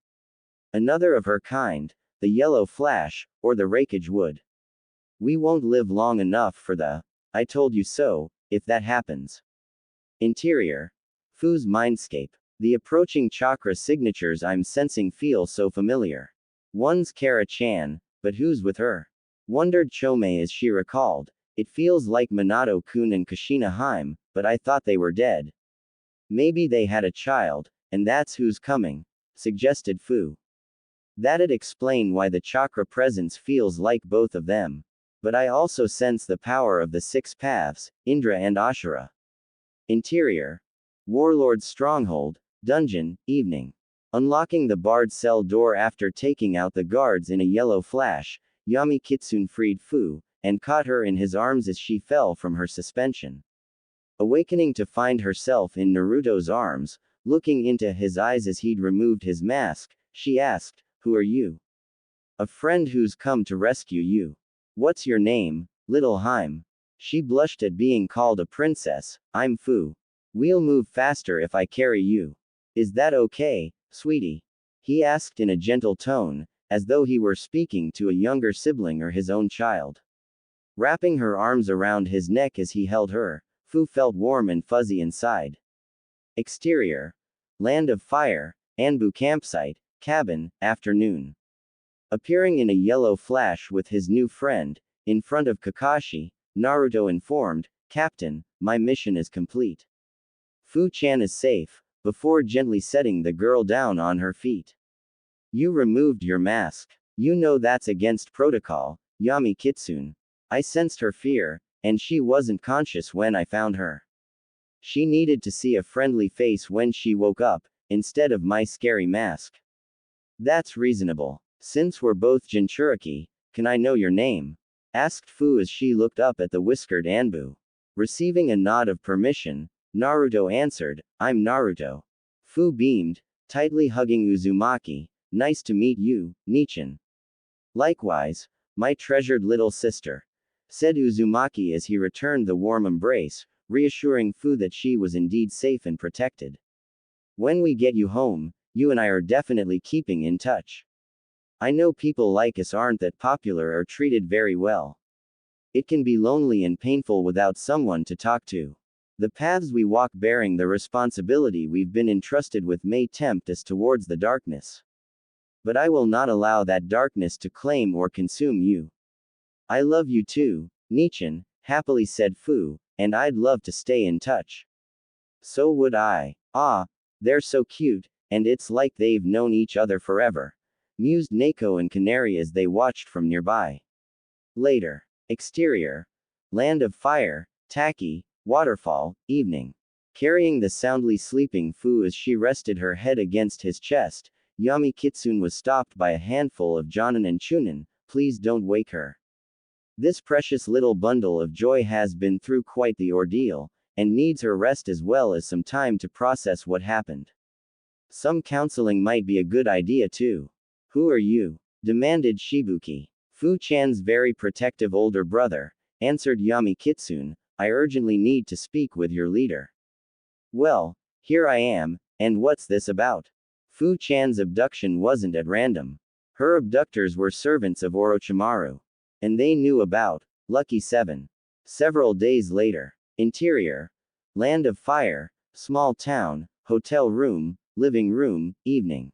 Another of her kind, the Yellow Flash, or the Raikage would. We won't live long enough for the "I told you so," if that happens. Interior. Fu's mindscape. The approaching chakra signatures I'm sensing feel so familiar. One's Kara-chan, but who's with her? Wondered Chome as she recalled. It feels like Minato-kun and Kushina Haim, but I thought they were dead. Maybe they had a child, and that's who's coming, suggested Fu. That'd explain why the chakra presence feels like both of them. But I also sense the power of the 6 paths, Indra and Ashura. Interior. Warlord's Stronghold, Dungeon, evening. Unlocking the barred cell door after taking out the guards in a yellow flash, Yami Kitsune freed Fu, and caught her in his arms as she fell from her suspension. Awakening to find herself in Naruto's arms, looking into his eyes as he'd removed his mask, she asked, "Who are you?" "A friend who's come to rescue you." "What's your name, little Haim?" She blushed at being called a princess. "I'm Fu. We'll move faster if I carry you. Is that okay, sweetie?" He asked in a gentle tone, as though he were speaking to a younger sibling or his own child. Wrapping her arms around his neck as he held her, Fu felt warm and fuzzy inside. Exterior. Land of Fire, ANBU campsite, cabin, afternoon. Appearing in a yellow flash with his new friend, in front of Kakashi, Naruto informed, "Captain, my mission is complete. Fu-chan is safe," before gently setting the girl down on her feet. "You removed your mask. You know that's against protocol, Yami Kitsune." I sensed her fear, and she wasn't conscious when I found her. She needed to see a friendly face when she woke up, instead of my scary mask. "That's reasonable. Since we're both Jinchuriki, can I know your name?" asked Fu as she looked up at the whiskered ANBU. Receiving a nod of permission, Naruto answered, "I'm Naruto." Fu beamed, tightly hugging Uzumaki. "Nice to meet you, Nichan." "Likewise, my treasured little sister," said Uzumaki as he returned the warm embrace, reassuring Fu that she was indeed safe and protected. "When we get you home, you and I are definitely keeping in touch. I know people like us aren't that popular or treated very well. It can be lonely and painful without someone to talk to. The paths we walk bearing the responsibility we've been entrusted with may tempt us towards the darkness. But I will not allow that darkness to claim or consume you. I love you too, Nichan," happily said Fu, "and I'd love to stay in touch." "So would I. Ah, they're so cute, and it's like they've known each other forever," mused Neko and Canary as they watched from nearby. Later. Exterior. Land of Fire, Taki, Waterfall, evening. Carrying the soundly sleeping Fu as she rested her head against his chest, Yami Kitsune was stopped by a handful of Jonin and Chunin. Please don't wake her. This precious little bundle of joy has been through quite the ordeal, and needs her rest as well as some time to process what happened. Some counseling might be a good idea too. Who are you? Demanded Shibuki. Fu-chan's very protective older brother, answered Yami Kitsune. I urgently need to speak with your leader. Well, here I am, and what's this about? Fu-chan's abduction wasn't at random. Her abductors were servants of Orochimaru. And they knew about Lucky 7. Several days later. Interior. Land of Fire, small town, hotel room, living room, evening.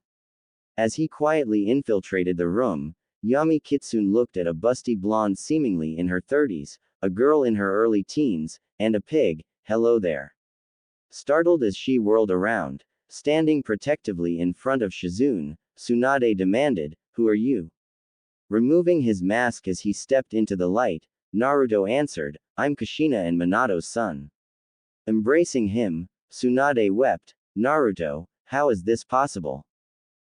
As he quietly infiltrated the room, Yami Kitsune looked at a busty blonde seemingly in her 30s, a girl in her early teens, and a pig. Hello there. Startled as she whirled around, standing protectively in front of Shizune, Tsunade demanded, Who are you? Removing his mask as he stepped into the light, Naruto answered, I'm Kushina and Minato's son. Embracing him, Tsunade wept, Naruto, how is this possible?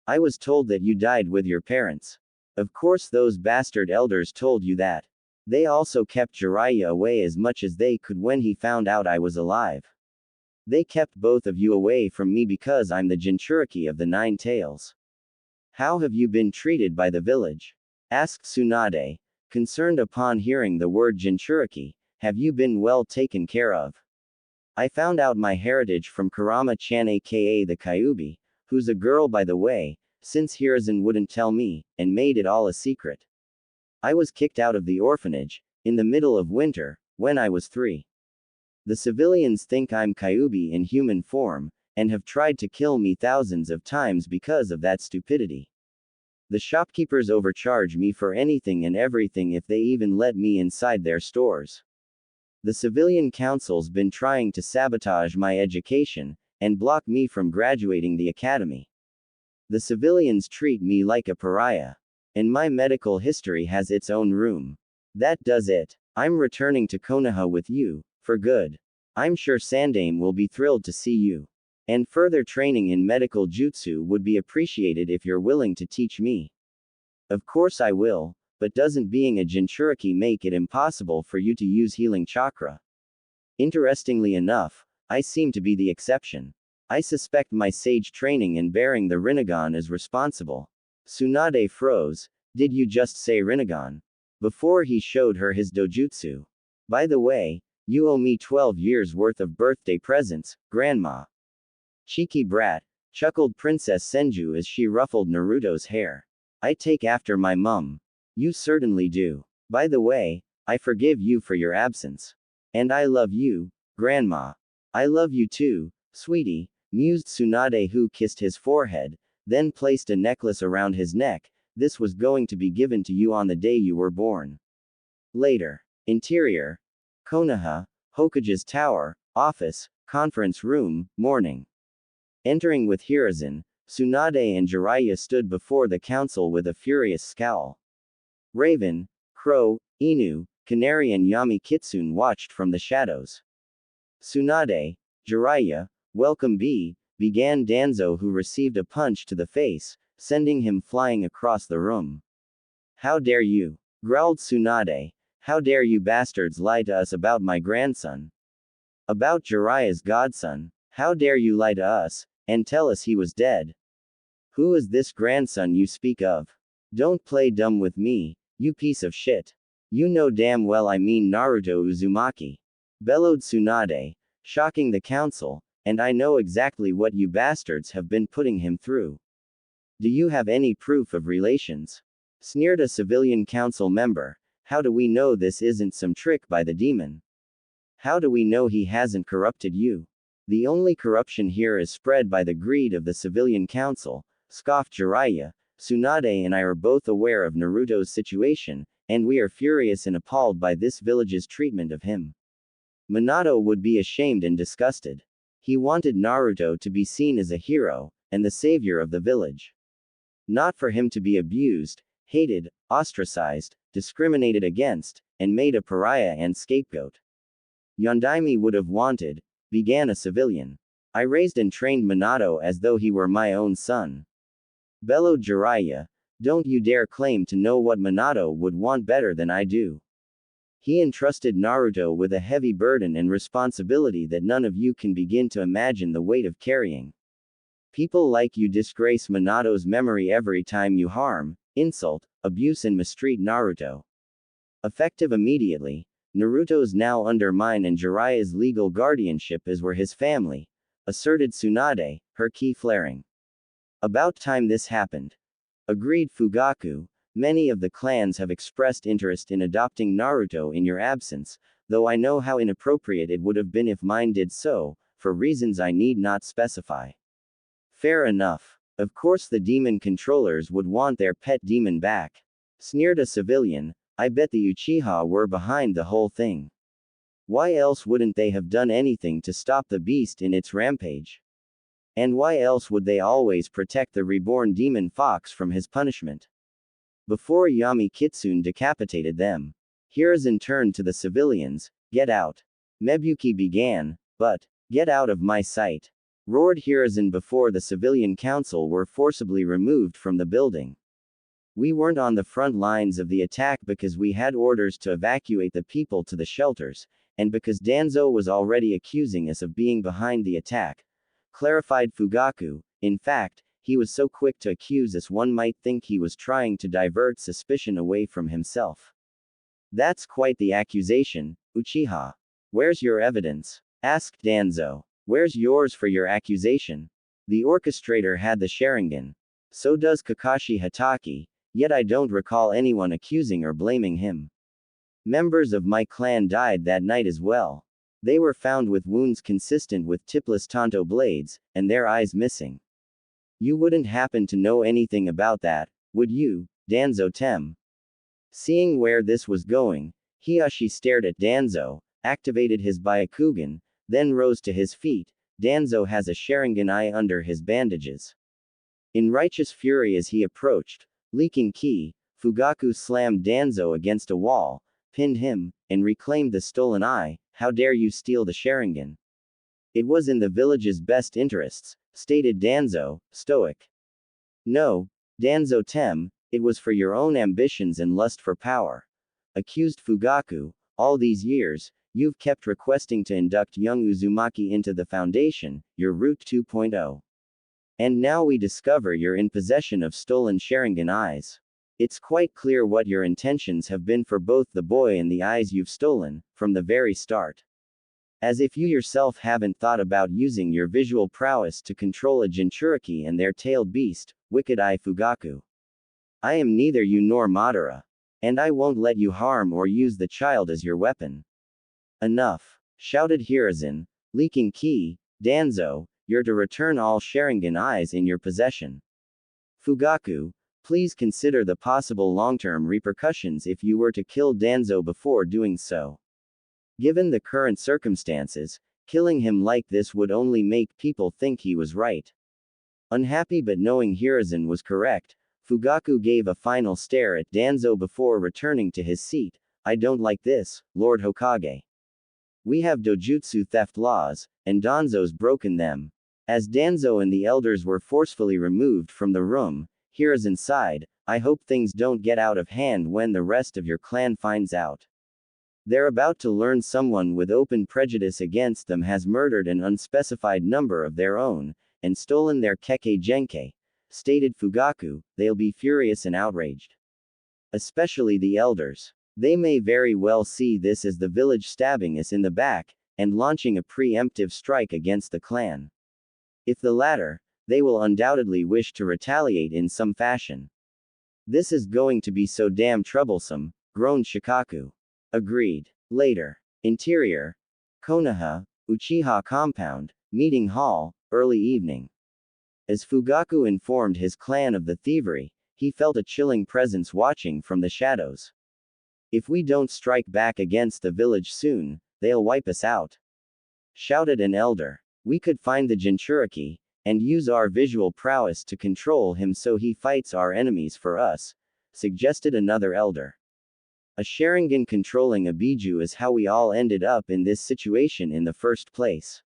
I was told that you died with your parents. Of course those bastard elders told you that. They also kept Jiraiya away as much as they could when he found out I was alive. They kept both of you away from me because I'm the Jinchuriki of the Nine Tails. How have you been treated by the village? Asked Tsunade, concerned upon hearing the word Jinchuriki. Have you been well taken care of? I found out my heritage from Kurama-chan aka the Kyuubi, who's a girl by the way, since Hiruzen wouldn't tell me, and made it all a secret. I was kicked out of the orphanage, in the middle of winter, when I was 3. The civilians think I'm Kyuubi in human form, and have tried to kill me thousands of times because of that stupidity. The shopkeepers overcharge me for anything and everything if they even let me inside their stores. The civilian council's been trying to sabotage my education, and block me from graduating the academy. The civilians treat me like a pariah. And my medical history has its own room. That does it. I'm returning to Konoha with you, for good. I'm sure Sandaime will be thrilled to see you. And further training in medical jutsu would be appreciated if you're willing to teach me. Of course I will, but doesn't being a Jinchuriki make it impossible for you to use healing chakra? Interestingly enough, I seem to be the exception. I suspect my sage training in bearing the Rinnegan is responsible. Tsunade froze. Did you just say Rinnegan? Before he showed her his dojutsu. By the way, you owe me 12 years worth of birthday presents, Grandma. Cheeky brat, chuckled Princess Senju as she ruffled Naruto's hair. I take after my mum. You certainly do. By the way, I forgive you for your absence. And I love you, Grandma. I love you too, sweetie, mused Tsunade, who kissed his forehead, then placed a necklace around his neck. This was going to be given to you on the day you were born. Later. Interior. Konoha, Hokage's tower, office, conference room, morning. Entering with Hiruzen, Tsunade and Jiraiya stood before the council with a furious scowl. Raven, Crow, Inu, Canary and Yami Kitsune watched from the shadows. Tsunade, Jiraiya, welcome began Danzo, who received a punch to the face, sending him flying across the room. How dare you? Growled Tsunade. How dare you bastards lie to us about my grandson? About Jiraiya's godson? How dare you lie to us, and tell us he was dead? Who is this grandson you speak of? Don't play dumb with me, you piece of shit. You know damn well I mean Naruto Uzumaki. Bellowed Tsunade, shocking the council, and I know exactly what you bastards have been putting him through. Do you have any proof of relations? Sneered a civilian council member. How do we know this isn't some trick by the demon? How do we know he hasn't corrupted you? The only corruption here is spread by the greed of the civilian council, scoffed Jiraiya. Tsunade and I are both aware of Naruto's situation, and we are furious and appalled by this village's treatment of him. Minato would be ashamed and disgusted. He wanted Naruto to be seen as a hero, and the savior of the village. Not for him to be abused, hated, ostracized, discriminated against, and made a pariah and scapegoat. Yondaime would have wanted, began a civilian. I raised and trained Minato as though he were my own son. Bellowed Jiraiya, don't you dare claim to know what Minato would want better than I do. He entrusted Naruto with a heavy burden and responsibility that none of you can begin to imagine the weight of carrying. People like you disgrace Minato's memory every time you harm, insult, abuse and mistreat Naruto. Effective immediately, Naruto's now under mine and Jiraiya's legal guardianship as were his family, asserted Tsunade, her ki flaring. About time this happened. Agreed Fugaku, many of the clans have expressed interest in adopting Naruto in your absence, though I know how inappropriate it would have been if mine did so, for reasons I need not specify. Fair enough. Of course the demon controllers would want their pet demon back. Sneered a civilian, I bet the Uchiha were behind the whole thing. Why else wouldn't they have done anything to stop the beast in its rampage? And why else would they always protect the reborn demon fox from his punishment? Before Yami Kitsune decapitated them, Hiruzen turned to the civilians, get out. Mebuki began, but, get out of my sight. Roared Hiruzen before the civilian council were forcibly removed from the building. We weren't on the front lines of the attack because we had orders to evacuate the people to the shelters, and because Danzo was already accusing us of being behind the attack. Clarified Fugaku, in fact, he was so quick to accuse us one might think he was trying to divert suspicion away from himself. That's quite the accusation, Uchiha. Where's your evidence? Asked Danzo. Where's yours for your accusation? The orchestrator had the Sharingan. So does Kakashi Hatake, yet I don't recall anyone accusing or blaming him. Members of my clan died that night as well. They were found with wounds consistent with tipless Tonto blades, and their eyes missing. You wouldn't happen to know anything about that, would you, Danzo Tem? Seeing where this was going, Hiashi stared at Danzo, activated his Byakugan, then rose to his feet. Danzo has a Sharingan eye under his bandages. In righteous fury as he approached, leaking ki, Fugaku slammed Danzo against a wall, pinned him, and reclaimed the stolen eye. How dare you steal the Sharingan? It was in the village's best interests, stated Danzo, stoic. No, Danzo Tem, it was for your own ambitions and lust for power. Accused Fugaku, all these years, you've kept requesting to induct young Uzumaki into the Foundation, your Route 2.0. And now we discover you're in possession of stolen Sharingan eyes. It's quite clear what your intentions have been for both the boy and the eyes you've stolen, from the very start. As if you yourself haven't thought about using your visual prowess to control a Jinchuriki and their tailed beast, Wicked Eye Fugaku. I am neither you nor Madara. And I won't let you harm or use the child as your weapon. Enough, shouted Hiruzen, leaking ki, Danzo, you're to return all Sharingan eyes in your possession. Fugaku, please consider the possible long-term repercussions if you were to kill Danzo before doing so. Given the current circumstances, killing him like this would only make people think he was right. Unhappy but knowing Hiruzen was correct, Fugaku gave a final stare at Danzo before returning to his seat. I don't like this, Lord Hokage. We have dojutsu theft laws, and Danzo's broken them. As Danzo and the elders were forcefully removed from the room, Hiruzen sighed, I hope things don't get out of hand when the rest of your clan finds out. They're about to learn someone with open prejudice against them has murdered an unspecified number of their own, and stolen their Kekkei Genkai, stated Fugaku. They'll be furious and outraged. Especially the elders. They may very well see this as the village stabbing us in the back, and launching a preemptive strike against the clan. If the latter, they will undoubtedly wish to retaliate in some fashion. This is going to be so damn troublesome, groaned Shikaku. Agreed. Later. Interior. Konoha, Uchiha Compound, Meeting Hall, early evening. As Fugaku informed his clan of the thievery, he felt a chilling presence watching from the shadows. If we don't strike back against the village soon, they'll wipe us out. Shouted an elder. We could find the Jinchuriki, and use our visual prowess to control him so he fights our enemies for us, suggested another elder. A Sharingan controlling a Biju is how we all ended up in this situation in the first place.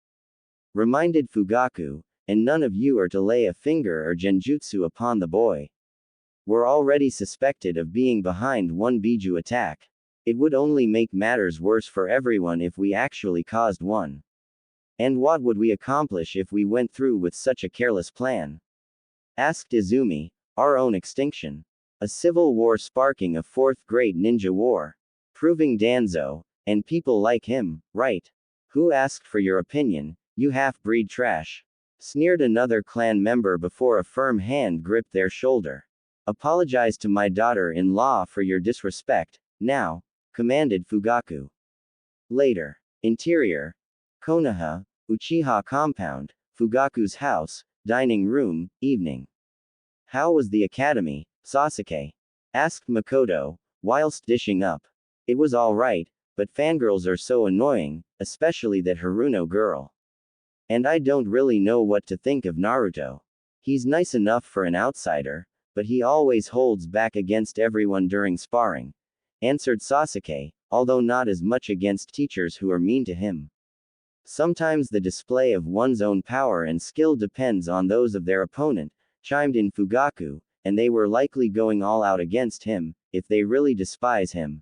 reminded Fugaku, and none of you are to lay a finger or genjutsu upon the boy. We're already suspected of being behind one Biju attack. It would only make matters worse for everyone if we actually caused one. And what would we accomplish if we went through with such a careless plan? Asked Izumi. Our own extinction. A civil war sparking a fourth great ninja war. Proving Danzo, and people like him, right? Who asked for your opinion, you half-breed trash? Sneered another clan member before a firm hand gripped their shoulder. Apologize to my daughter-in-law for your disrespect, now, commanded Fugaku. Later. Interior. Konoha, Uchiha compound, Fugaku's house, dining room, evening. How was the academy, Sasuke? Asked Makoto, whilst dishing up. It was alright, but fangirls are so annoying, especially that Haruno girl. And I don't really know what to think of Naruto. He's nice enough for an outsider, but he always holds back against everyone during sparring, answered Sasuke, although not as much against teachers who are mean to him. Sometimes the display of one's own power and skill depends on those of their opponent, chimed in Fugaku, and they were likely going all out against him, if they really despise him.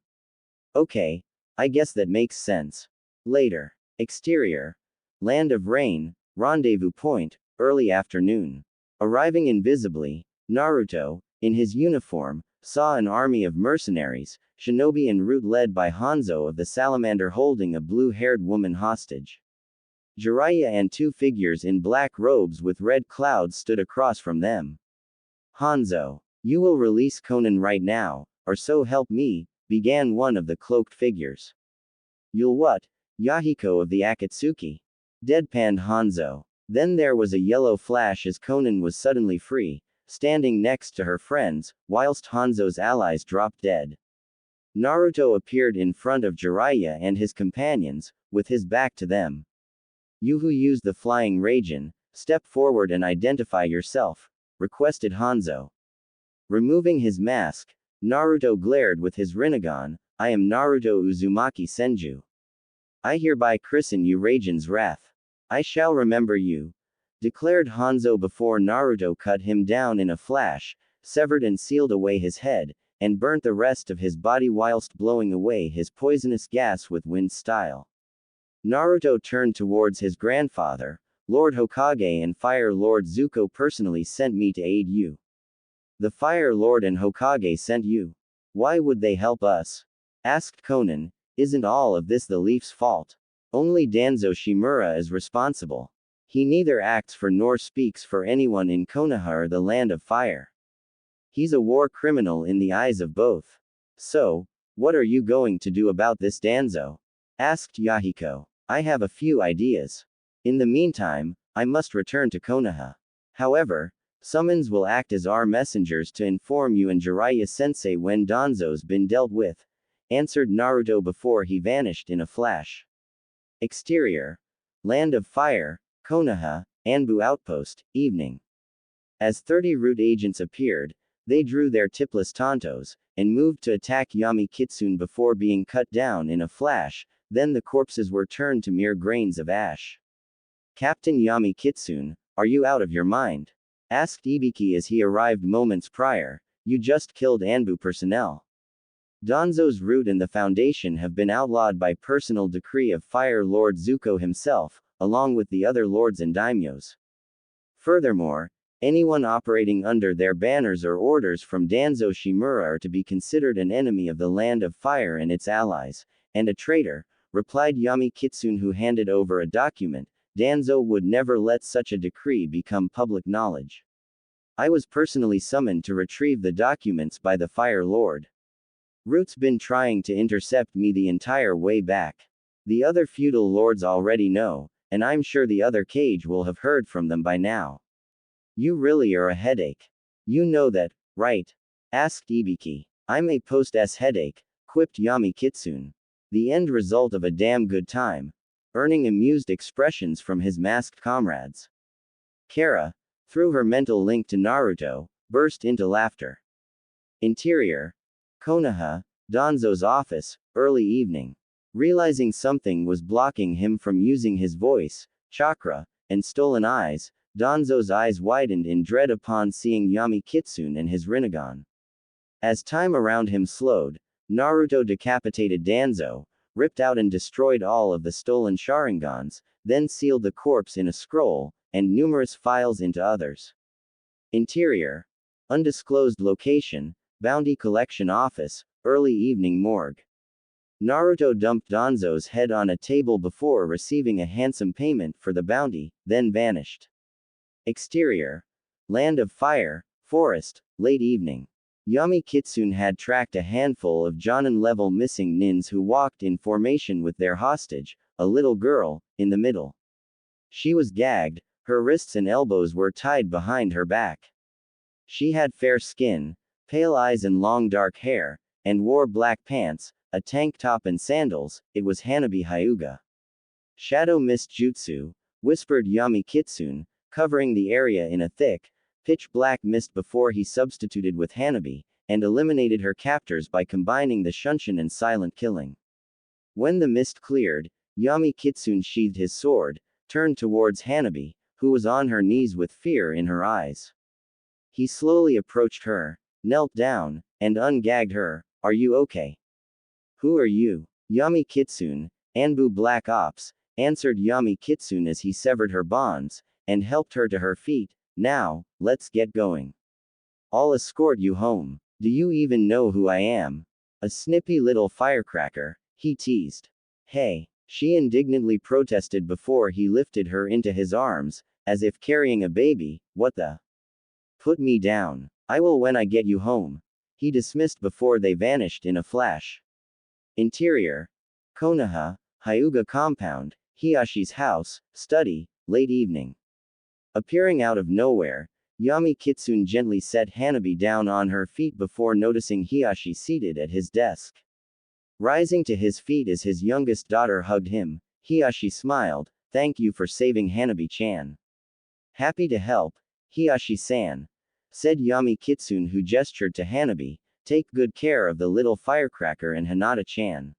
Okay, I guess that makes sense. Later. Exterior. Land of Rain, rendezvous point, early afternoon. Arriving invisibly, Naruto, in his uniform, saw an army of mercenaries, shinobi en route led by Hanzo of the Salamander holding a blue-haired woman hostage. Jiraiya and two figures in black robes with red clouds stood across from them. Hanzo, you will release Konan right now, or so help me, began one of the cloaked figures. You'll what? Yahiko of the Akatsuki. Deadpanned Hanzo. Then there was a yellow flash as Konan was suddenly free, standing next to her friends, whilst Hanzo's allies dropped dead. Naruto appeared in front of Jiraiya and his companions, with his back to them. You who use the flying Raijin, step forward and identify yourself, requested Hanzo. Removing his mask, Naruto glared with his Rinnegan, I am Naruto Uzumaki Senju. I hereby christen you Raijin's wrath. I shall remember you, declared Hanzo before Naruto cut him down in a flash, severed and sealed away his head, and burnt the rest of his body whilst blowing away his poisonous gas with wind style. Naruto turned towards his grandfather, Lord Hokage and Fire Lord Zuko personally sent me to aid you. The Fire Lord and Hokage sent you. Why would they help us? Asked Konan, isn't all of this the Leaf's fault? Only Danzo Shimura is responsible. He neither acts for nor speaks for anyone in Konoha or the Land of Fire. He's a war criminal in the eyes of both. So, what are you going to do about this, Danzo? Asked Yahiko. I have a few ideas. In the meantime, I must return to Konoha. However, summons will act as our messengers to inform you and Jiraiya-sensei when Danzo's been dealt with, answered Naruto before he vanished in a flash. Exterior. Land of Fire, Konoha, ANBU outpost, evening. As 30 root agents appeared, they drew their tipless tantos, and moved to attack Yami Kitsune before being cut down in a flash, then the corpses were turned to mere grains of ash. Captain Yami Kitsune, are you out of your mind? Asked Ibiki as he arrived moments prior, you just killed ANBU personnel. Danzo's root and the Foundation have been outlawed by personal decree of Fire Lord Zuko himself, along with the other lords and daimyos. Furthermore, anyone operating under their banners or orders from Danzo Shimura are to be considered an enemy of the Land of Fire and its allies, and a traitor, replied Yami Kitsune, who handed over a document. Danzo would never let such a decree become public knowledge. I was personally summoned to retrieve the documents by the Fire Lord. Root's been trying to intercept me the entire way back. The other feudal lords already know, and I'm sure the other cage will have heard from them by now. You really are a headache. You know that, right? Asked Ibiki. I'm a post-S headache, quipped Yami Kitsune. The end result of a damn good time. Earning amused expressions from his masked comrades. Kara, through her mental link to Naruto, burst into laughter. Interior. Konoha, Danzo's office, early evening. Realizing something was blocking him from using his voice, chakra, and stolen eyes, Danzo's eyes widened in dread upon seeing Yami Kitsune and his Rinnegan. As time around him slowed, Naruto decapitated Danzo, ripped out and destroyed all of the stolen Sharingans, then sealed the corpse in a scroll, and numerous files into others. Interior. Undisclosed location, Bounty Collection Office, early evening morgue. Naruto dumped Danzo's head on a table before receiving a handsome payment for the bounty, then vanished. Exterior. Land of Fire, Forest, late evening. Yami Kitsune had tracked a handful of Jonin-level missing nins who walked in formation with their hostage, a little girl, in the middle. She was gagged, her wrists and elbows were tied behind her back. She had fair skin, pale eyes and long dark hair, and wore black pants, a tank top and sandals. It was Hanabi Hyuga. Shadow Mist Jutsu, whispered Yami Kitsune, covering the area in a thick, pitch-black mist before he substituted with Hanabi, and eliminated her captors by combining the Shunshin and Silent Killing. When the mist cleared, Yami Kitsune sheathed his sword, turned towards Hanabi, who was on her knees with fear in her eyes. He slowly approached her, knelt down, and ungagged her. Are you okay? Who are you? Yami Kitsune, ANBU Black Ops, answered Yami Kitsune as he severed her bonds, and helped her to her feet. Now, let's get going. I'll escort you home. Do you even know who I am? A snippy little firecracker, he teased. Hey, she indignantly protested before he lifted her into his arms, as if carrying a baby. What the? Put me down. I will when I get you home. He dismissed before they vanished in a flash. Interior. Konoha, Hyuga Compound, Hiyashi's house, study, late evening. Appearing out of nowhere, Yami Kitsune gently set Hanabi down on her feet before noticing Hiyashi seated at his desk. Rising to his feet as his youngest daughter hugged him, Hiyashi smiled. Thank you for saving Hanabi-chan. Happy to help, Hiyashi-san, said Yami Kitsune, who gestured to Hanabi. Take good care of the little firecracker and Hinata-chan.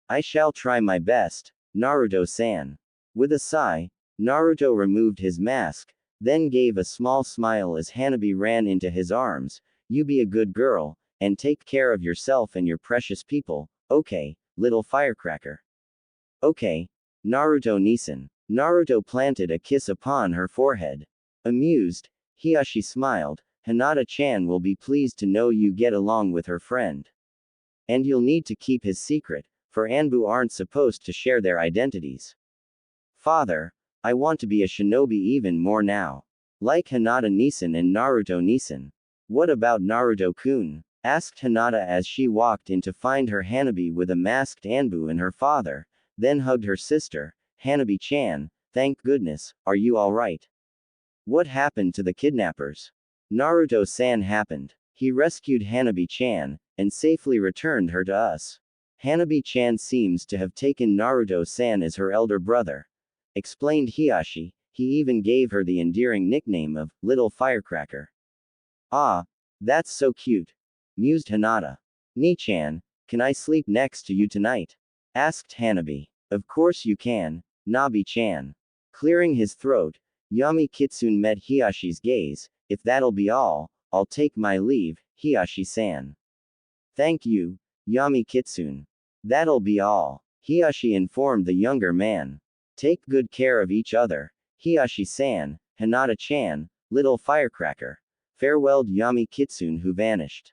I shall try my best, Naruto-san. With a sigh, Naruto removed his mask, then gave a small smile as Hanabi ran into his arms. You be a good girl, and take care of yourself and your precious people, okay, little firecracker. Okay, Naruto-Nisan. Naruto planted a kiss upon her forehead. Amused, Hiyashi smiled. Hinata-chan will be pleased to know you get along with her friend. And you'll need to keep his secret, for ANBU aren't supposed to share their identities. Father, I want to be a shinobi even more now. Like Hinata-Nisan and Naruto-Nisan. What about Naruto-kun? Asked Hinata as she walked in to find her Hanabi with a masked ANBU and her father, then hugged her sister. Hanabi-chan, thank goodness, are you alright? What happened to the kidnappers? Naruto-san happened. He rescued Hanabi-chan, and safely returned her to us. Hanabi-chan seems to have taken Naruto-san as her elder brother, explained Hiyashi. He even gave her the endearing nickname of Little Firecracker. Ah, that's so cute, mused Hinata. Ni-chan, can I sleep next to you tonight? Asked Hanabi. Of course you can, Nabi-chan. Clearing his throat, Yami Kitsune met Hiyashi's gaze. If that'll be all, I'll take my leave, Hiyashi-san. Thank you, Yami Kitsune. That'll be all, Hiyashi informed the younger man. Take good care of each other, Hiyashi-san, Hinata-chan, little firecracker. Farewelled Yami Kitsune, who vanished.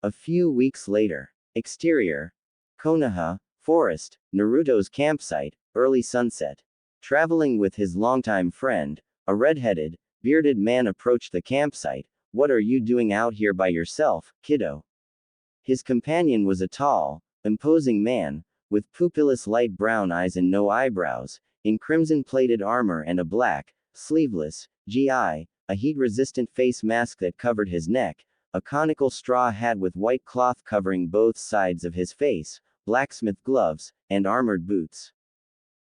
A few weeks later. Exterior. Konoha, Forest, Naruto's campsite, early sunset. Traveling with his longtime friend, a red-headed, bearded man approached the campsite. What are you doing out here by yourself, kiddo? His companion was a tall, imposing man, with pupilless light brown eyes and no eyebrows, in crimson-plated armor and a black, sleeveless, GI, a heat-resistant face mask that covered his neck, a conical straw hat with white cloth covering both sides of his face, blacksmith gloves, and armored boots.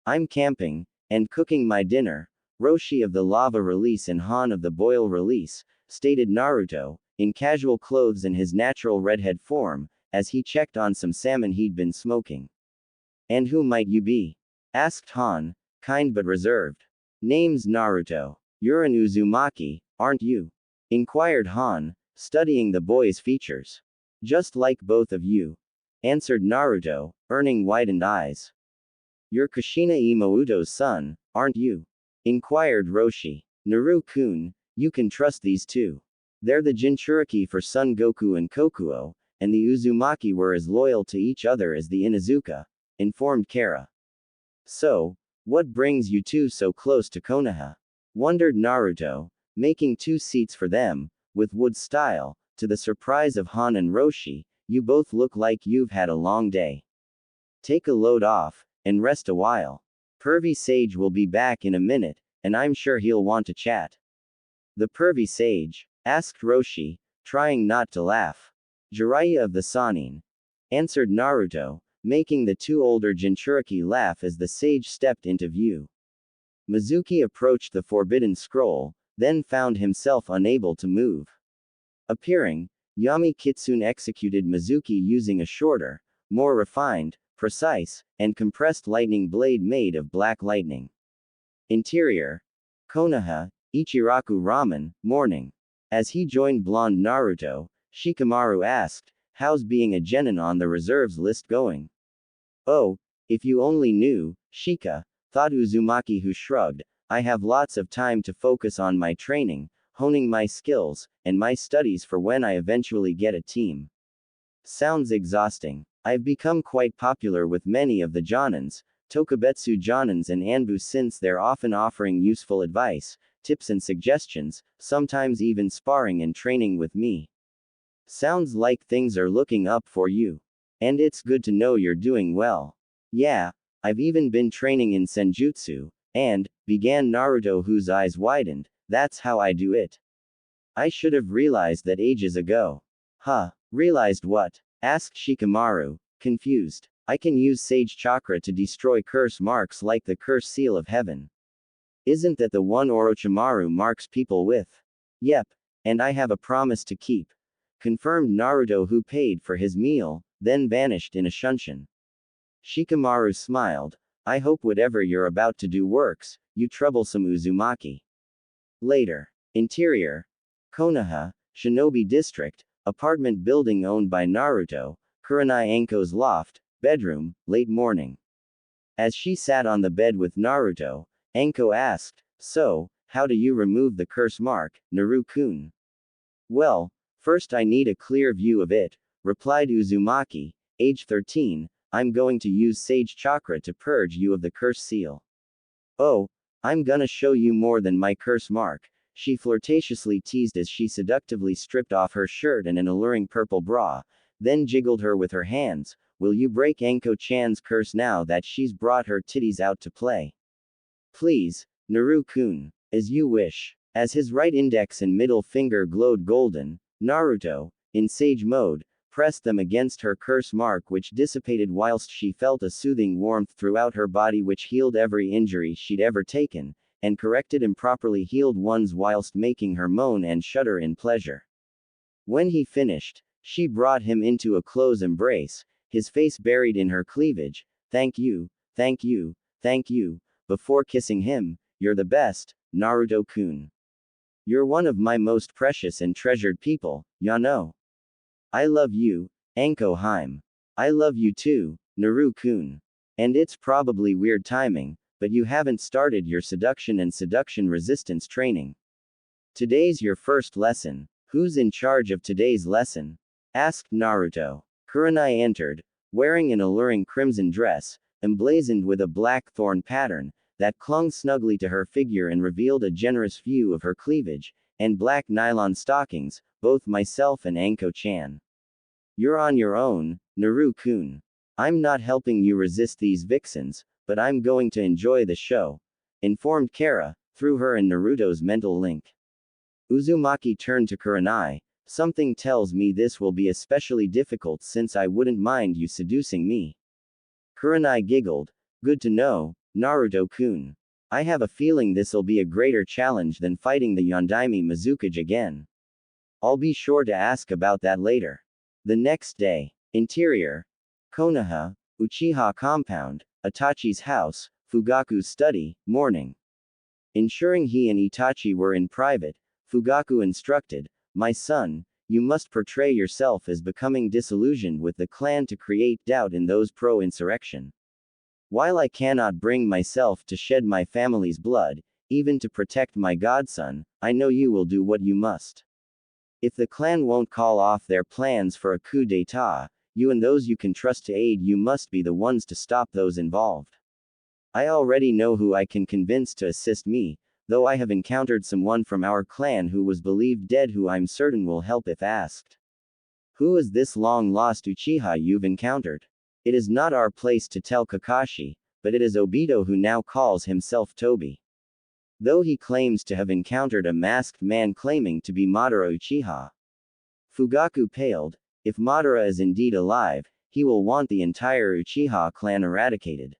I'm camping, and cooking my dinner, Roshi of the Lava Release and Han of the Boil Release, stated Naruto, in casual clothes and his natural redhead form, as he checked on some salmon he'd been smoking. And who might you be? Asked Han, kind but reserved. Name's Naruto. You're an Uzumaki, aren't you? Inquired Han, studying the boy's features. Just like both of you. Answered Naruto, earning widened eyes. You're Kushina Imouto's son, aren't you? Inquired Roshi. Naru-kun, you can trust these two. They're the Jinchuriki for Son Goku and Kokuo, and the Uzumaki were as loyal to each other as the Inuzuka, informed Kara. So, what brings you two so close to Konoha? Wondered Naruto, making two seats for them, with wood style. To the surprise of Han and Roshi, you both look like you've had a long day. Take a load off, and rest a while. Pervy Sage will be back in a minute, and I'm sure he'll want to chat. The Pervy Sage? Asked Roshi, trying not to laugh. Jiraiya of the Sannin. Answered Naruto, making the two older Jinchuriki laugh as the sage stepped into view. Mizuki approached the forbidden scroll, then found himself unable to move. Appearing, Yami Kitsune executed Mizuki using a shorter, more refined, precise, and compressed lightning blade made of black lightning. Interior. Konoha, Ichiraku Ramen, morning. As he joined blonde Naruto, Shikamaru asked, "How's being a genin on the reserves list going?" "Oh, if you only knew," Shika, thought Uzumaki, who shrugged. "I have lots of time to focus on my training, honing my skills, and my studies for when I eventually get a team." Sounds exhausting. I've become quite popular with many of the Jonins, Tokubetsu Jonins and ANBU, since they're often offering useful advice, tips and suggestions, sometimes even sparring and training with me. Sounds like things are looking up for you. And it's good to know you're doing well. Yeah, I've even been training in Senjutsu, and, began Naruto, whose eyes widened, that's how I do it. I should have realized that ages ago. Huh, realized what? Asked Shikamaru, confused. I can use Sage Chakra to destroy curse marks like the Curse Seal of Heaven. Isn't that the one Orochimaru marks people with? Yep, and I have a promise to keep. Confirmed Naruto, who paid for his meal, then vanished in a shunshin. Shikamaru smiled. I hope whatever you're about to do works, you troublesome Uzumaki. Later. Interior. Konoha, Shinobi District, apartment building owned by Naruto, Kurenai Anko's loft, bedroom, late morning. As she sat on the bed with Naruto, Anko asked, "So, how do you remove the curse mark, Naru-kun?" "Well, first I need a clear view of it," replied Uzumaki, age 13, "I'm going to use Sage Chakra to purge you of the curse seal." "Oh, I'm gonna show you more than my curse mark," she flirtatiously teased as she seductively stripped off her shirt and an alluring purple bra, then jiggled her with her hands. "Will you break Anko-chan's curse now that she's brought her titties out to play?" "Please, Naru-kun. As you wish." As his right index and middle finger glowed golden, Naruto, in sage mode, pressed them against her curse mark, which dissipated whilst she felt a soothing warmth throughout her body which healed every injury she'd ever taken, and corrected improperly healed ones whilst making her moan and shudder in pleasure. When he finished, she brought him into a close embrace, his face buried in her cleavage. "Thank you, thank you, thank you," before kissing him. "You're the best, Naruto-kun. You're one of my most precious and treasured people, ya know. I love you, Anko Haim. I love you too, Naru-kun. And it's probably weird timing, but you haven't started your seduction and seduction resistance training. Today's your first lesson. Who's in charge of today's lesson?" asked Naruto. Kurenai entered, wearing an alluring crimson dress, emblazoned with a black thorn pattern, that clung snugly to her figure and revealed a generous view of her cleavage, and black nylon stockings, both myself and Anko-chan. "You're on your own, Naru-kun. I'm not helping you resist these vixens, but I'm going to enjoy the show," informed Kara, through her and Naruto's mental link. Uzumaki turned to Kurenai. "Something tells me this will be especially difficult since I wouldn't mind you seducing me." Kurenai giggled. "Good to know, Naruto-kun. I have a feeling this'll be a greater challenge than fighting the Yondaime Mizukage again. I'll be sure to ask about that later." The next day. Interior. Konoha, Uchiha Compound, Itachi's house, Fugaku's study, morning. Ensuring he and Itachi were in private, Fugaku instructed, "My son, you must portray yourself as becoming disillusioned with the clan to create doubt in those pro-insurrection. While I cannot bring myself to shed my family's blood, even to protect my godson, I know you will do what you must. If the clan won't call off their plans for a coup d'état, you and those you can trust to aid you must be the ones to stop those involved. I already know who I can convince to assist me, though I have encountered someone from our clan who was believed dead who I'm certain will help if asked. Who is this long-lost Uchiha you've encountered? It is not our place to tell Kakashi, but it is Obito who now calls himself Tobi. Though he claims to have encountered a masked man claiming to be Madara Uchiha." Fugaku paled. If Madara is indeed alive, he will want the entire Uchiha clan eradicated.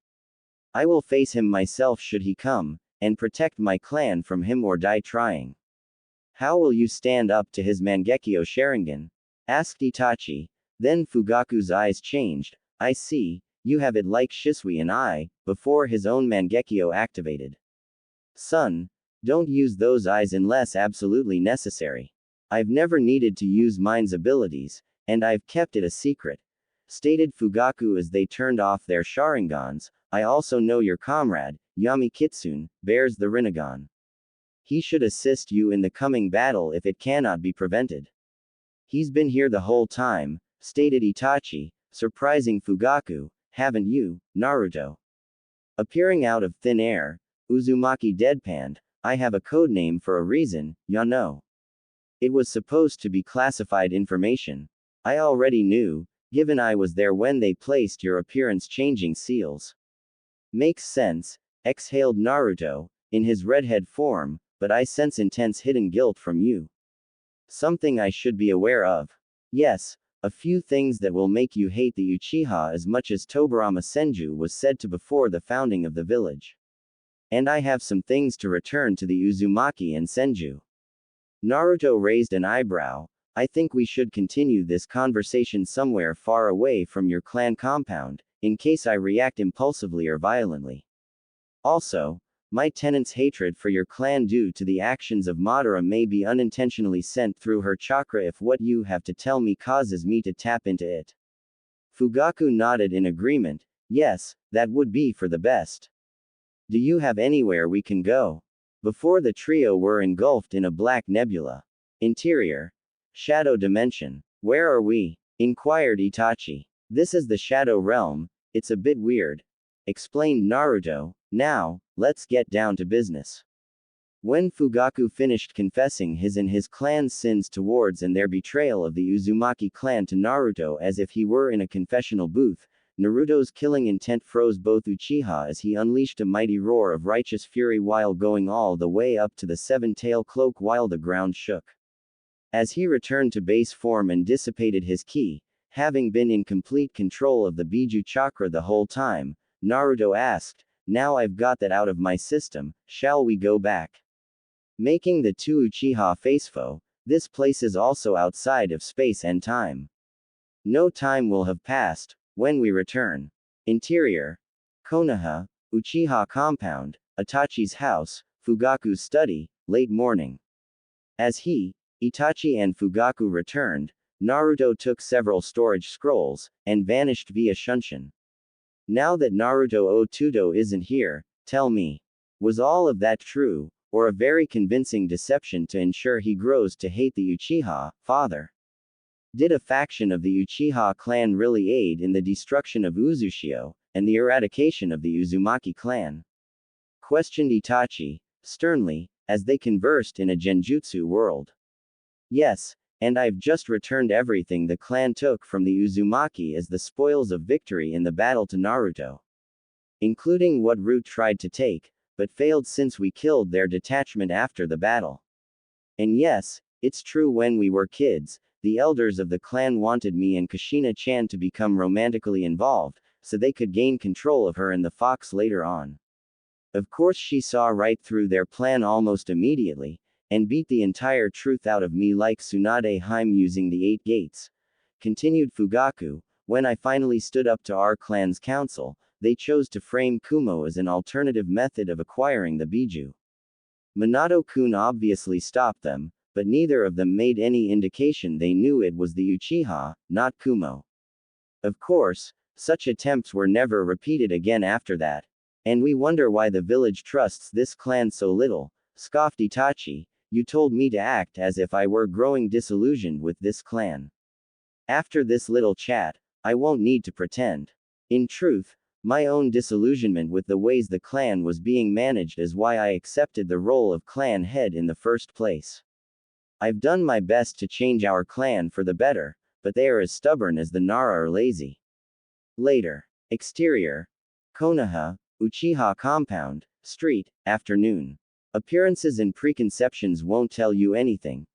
I will face him myself should he come, and protect my clan from him or die trying. How will you stand up to his Mangekyo Sharingan? Asked Itachi. Then Fugaku's eyes changed. I see, you have it like Shisui and I, before his own Mangekyo activated. Son, don't use those eyes unless absolutely necessary. I've never needed to use mine's abilities, and I've kept it a secret, stated Fugaku as they turned off their Sharingans. I also know your comrade, Yami Kitsune, bears the Rinnegan. He should assist you in the coming battle if it cannot be prevented. He's been here the whole time, stated Itachi, surprising Fugaku. Haven't you, Naruto? Appearing out of thin air, Uzumaki deadpanned, I have a codename for a reason, ya know. It was supposed to be classified information. I already knew, given I was there when they placed your appearance-changing seals. Makes sense, exhaled Naruto, in his redhead form, but I sense intense hidden guilt from you. Something I should be aware of. Yes, a few things that will make you hate the Uchiha as much as Tobirama Senju was said to before the founding of the village. And I have some things to return to the Uzumaki and Senju. Naruto raised an eyebrow. I think we should continue this conversation somewhere far away from your clan compound, in case I react impulsively or violently. Also, my tenant's hatred for your clan due to the actions of Madara may be unintentionally sent through her chakra if what you have to tell me causes me to tap into it. Fugaku nodded in agreement. Yes, that would be for the best. Do you have anywhere we can go? Before the trio were engulfed in a black nebula. Interior. Shadow dimension. Where are we? Inquired Itachi. This is the Shadow Realm, it's a bit weird. Explained Naruto. Now, let's get down to business. When Fugaku finished confessing his and his clan's sins towards and their betrayal of the Uzumaki clan to Naruto as if he were in a confessional booth, Naruto's killing intent froze both Uchiha as he unleashed a mighty roar of righteous fury while going all the way up to the seven-tail cloak while the ground shook. As he returned to base form and dissipated his ki, having been in complete control of the Biju chakra the whole time, Naruto asked, now I've got that out of my system, shall we go back? Making the two Uchiha faceful, this place is also outside of space and time. No time will have passed when we return. Interior. Konoha, Uchiha compound, Itachi's house, Fugaku's study, late morning. As Itachi and Fugaku returned, Naruto took several storage scrolls, and vanished via Shunshin. Now that Naruto Otudo isn't here, tell me, was all of that true, or a very convincing deception to ensure he grows to hate the Uchiha, father? Did a faction of the Uchiha clan really aid in the destruction of Uzushio, and the eradication of the Uzumaki clan? Questioned Itachi, sternly, as they conversed in a genjutsu world. Yes, and I've just returned everything the clan took from the Uzumaki as the spoils of victory in the battle to Naruto. Including what route tried to take, but failed since we killed their detachment after the battle. And yes, it's true when we were kids, the elders of the clan wanted me and Kushina-chan to become romantically involved, so they could gain control of her and the fox later on. Of course she saw right through their plan almost immediately, and beat the entire truth out of me like Tsunade Hime using the 8 gates. Continued Fugaku, when I finally stood up to our clan's council, they chose to frame Kumo as an alternative method of acquiring the Biju. Minato-kun obviously stopped them, but neither of them made any indication they knew it was the Uchiha, not Kumo. Of course, such attempts were never repeated again after that. And we wonder why the village trusts this clan so little, scoffed Itachi. You told me to act as if I were growing disillusioned with this clan. After this little chat, I won't need to pretend. In truth, my own disillusionment with the ways the clan was being managed is why I accepted the role of clan head in the first place. I've done my best to change our clan for the better, but they are as stubborn as the Nara are lazy. Later. Exterior. Konoha, Uchiha Compound, Street, afternoon. Appearances and preconceptions won't tell you anything.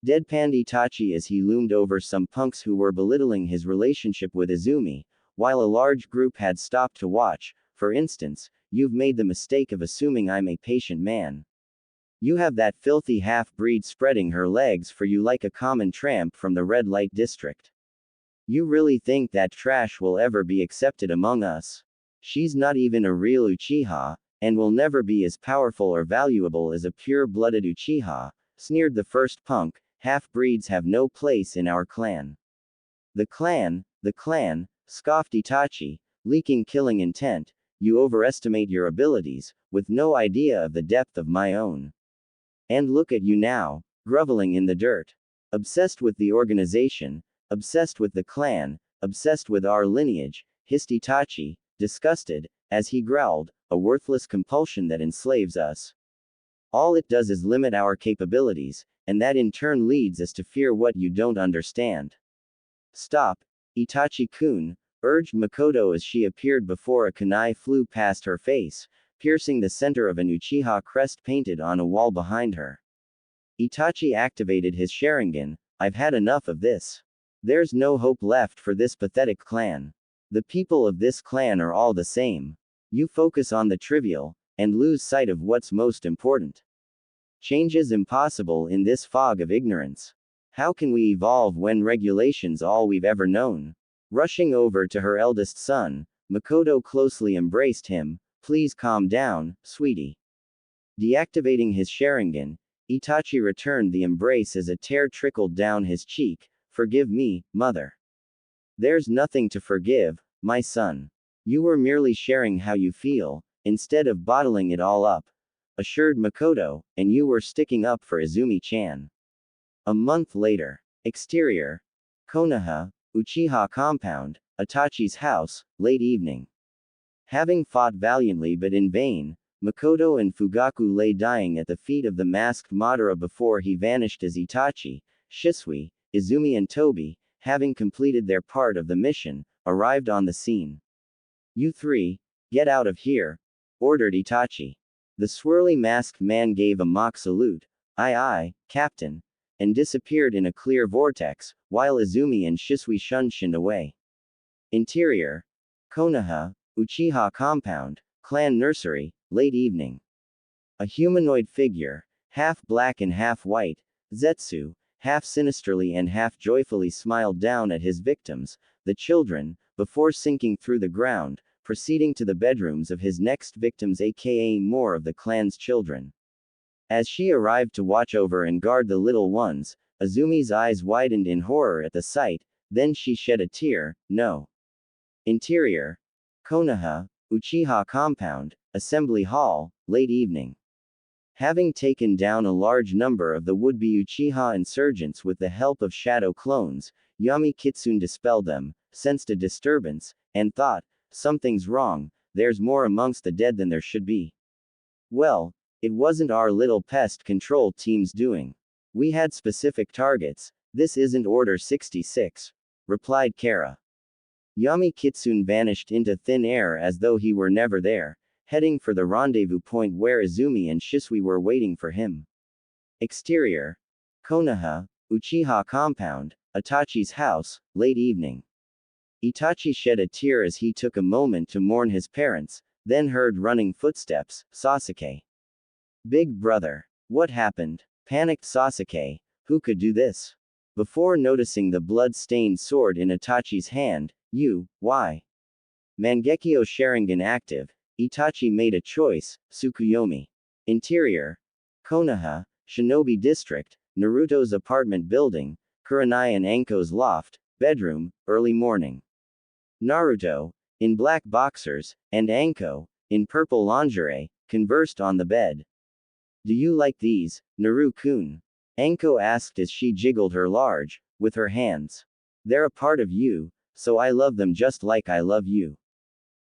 Deadpanned Itachi as he loomed over some punks who were belittling his relationship with Izumi, while a large group had stopped to watch. For instance, you've made the mistake of assuming I'm a patient man. You have that filthy half-breed spreading her legs for you like a common tramp from the red light district. You really think that trash will ever be accepted among us? She's not even a real Uchiha, and will never be as powerful or valuable as a pure-blooded Uchiha, sneered the first punk. Half-breeds have no place in our clan. The clan, scoffed Itachi, leaking killing intent. You overestimate your abilities, with no idea of the depth of my own. And look at you now, groveling in the dirt. Obsessed with the organization, obsessed with the clan, obsessed with our lineage, hissed Itachi, disgusted, as he growled, a worthless compulsion that enslaves us. All it does is limit our capabilities, and that in turn leads us to fear what you don't understand. Stop, Itachi-kun, urged Makoto as she appeared before a kunai flew past her face, piercing the center of an Uchiha crest painted on a wall behind her. Itachi activated his Sharingan. I've had enough of this. There's no hope left for this pathetic clan. The people of this clan are all the same. You focus on the trivial, and lose sight of what's most important. Change is impossible in this fog of ignorance. How can we evolve when regulation's all we've ever known? Rushing over to her eldest son, Makoto closely embraced him. Please calm down, sweetie. Deactivating his Sharingan, Itachi returned the embrace as a tear trickled down his cheek. Forgive me, mother. There's nothing to forgive, my son. You were merely sharing how you feel, instead of bottling it all up, assured Makoto, and you were sticking up for Izumi-chan. A month later. Exterior. Konoha, Uchiha Compound, Itachi's house, late evening. Having fought valiantly but in vain, Makoto and Fugaku lay dying at the feet of the masked Madara before he vanished as Itachi, Shisui, Izumi and Tobi, having completed their part of the mission, arrived on the scene. You three, get out of here, ordered Itachi. The swirly masked man gave a mock salute, aye, Captain, and disappeared in a clear vortex, while Izumi and Shisui shunshined away. Interior. Konoha, Uchiha Compound, Clan Nursery, late evening. A humanoid figure, half black and half white, Zetsu, half sinisterly and half joyfully smiled down at his victims, the children, before sinking through the ground, proceeding to the bedrooms of his next victims, aka more of the clan's children. As she arrived to watch over and guard the little ones, Azumi's eyes widened in horror at the sight, then she shed a tear. No. Interior. Konoha, Uchiha Compound, Assembly Hall, late evening. Having taken down a large number of the would-be Uchiha insurgents with the help of shadow clones, Yami Kitsune dispelled them, sensed a disturbance, and thought, something's wrong, there's more amongst the dead than there should be. Well, it wasn't our little pest control team's doing. We had specific targets. This isn't Order 66, replied Kara. Yami Kitsune vanished into thin air as though he were never there, heading for the rendezvous point where Izumi and Shisui were waiting for him. Exterior. Konoha, Uchiha Compound, Itachi's house, late evening. Itachi shed a tear as he took a moment to mourn his parents, then heard running footsteps. Sasuke. Big brother. What happened? Panicked Sasuke. Who could do this? Before noticing the blood-stained sword in Itachi's hand, why? Mangekyo Sharingan active, Itachi made a choice, Tsukuyomi. Interior. Konoha, Shinobi District, Naruto's apartment building, Kurenai and Anko's loft, bedroom, early morning. Naruto, in black boxers, and Anko, in purple lingerie, conversed on the bed. Do you like these, Naru-kun? Anko asked as she jiggled her large, with her hands. They're a part of you, so I love them just like I love you.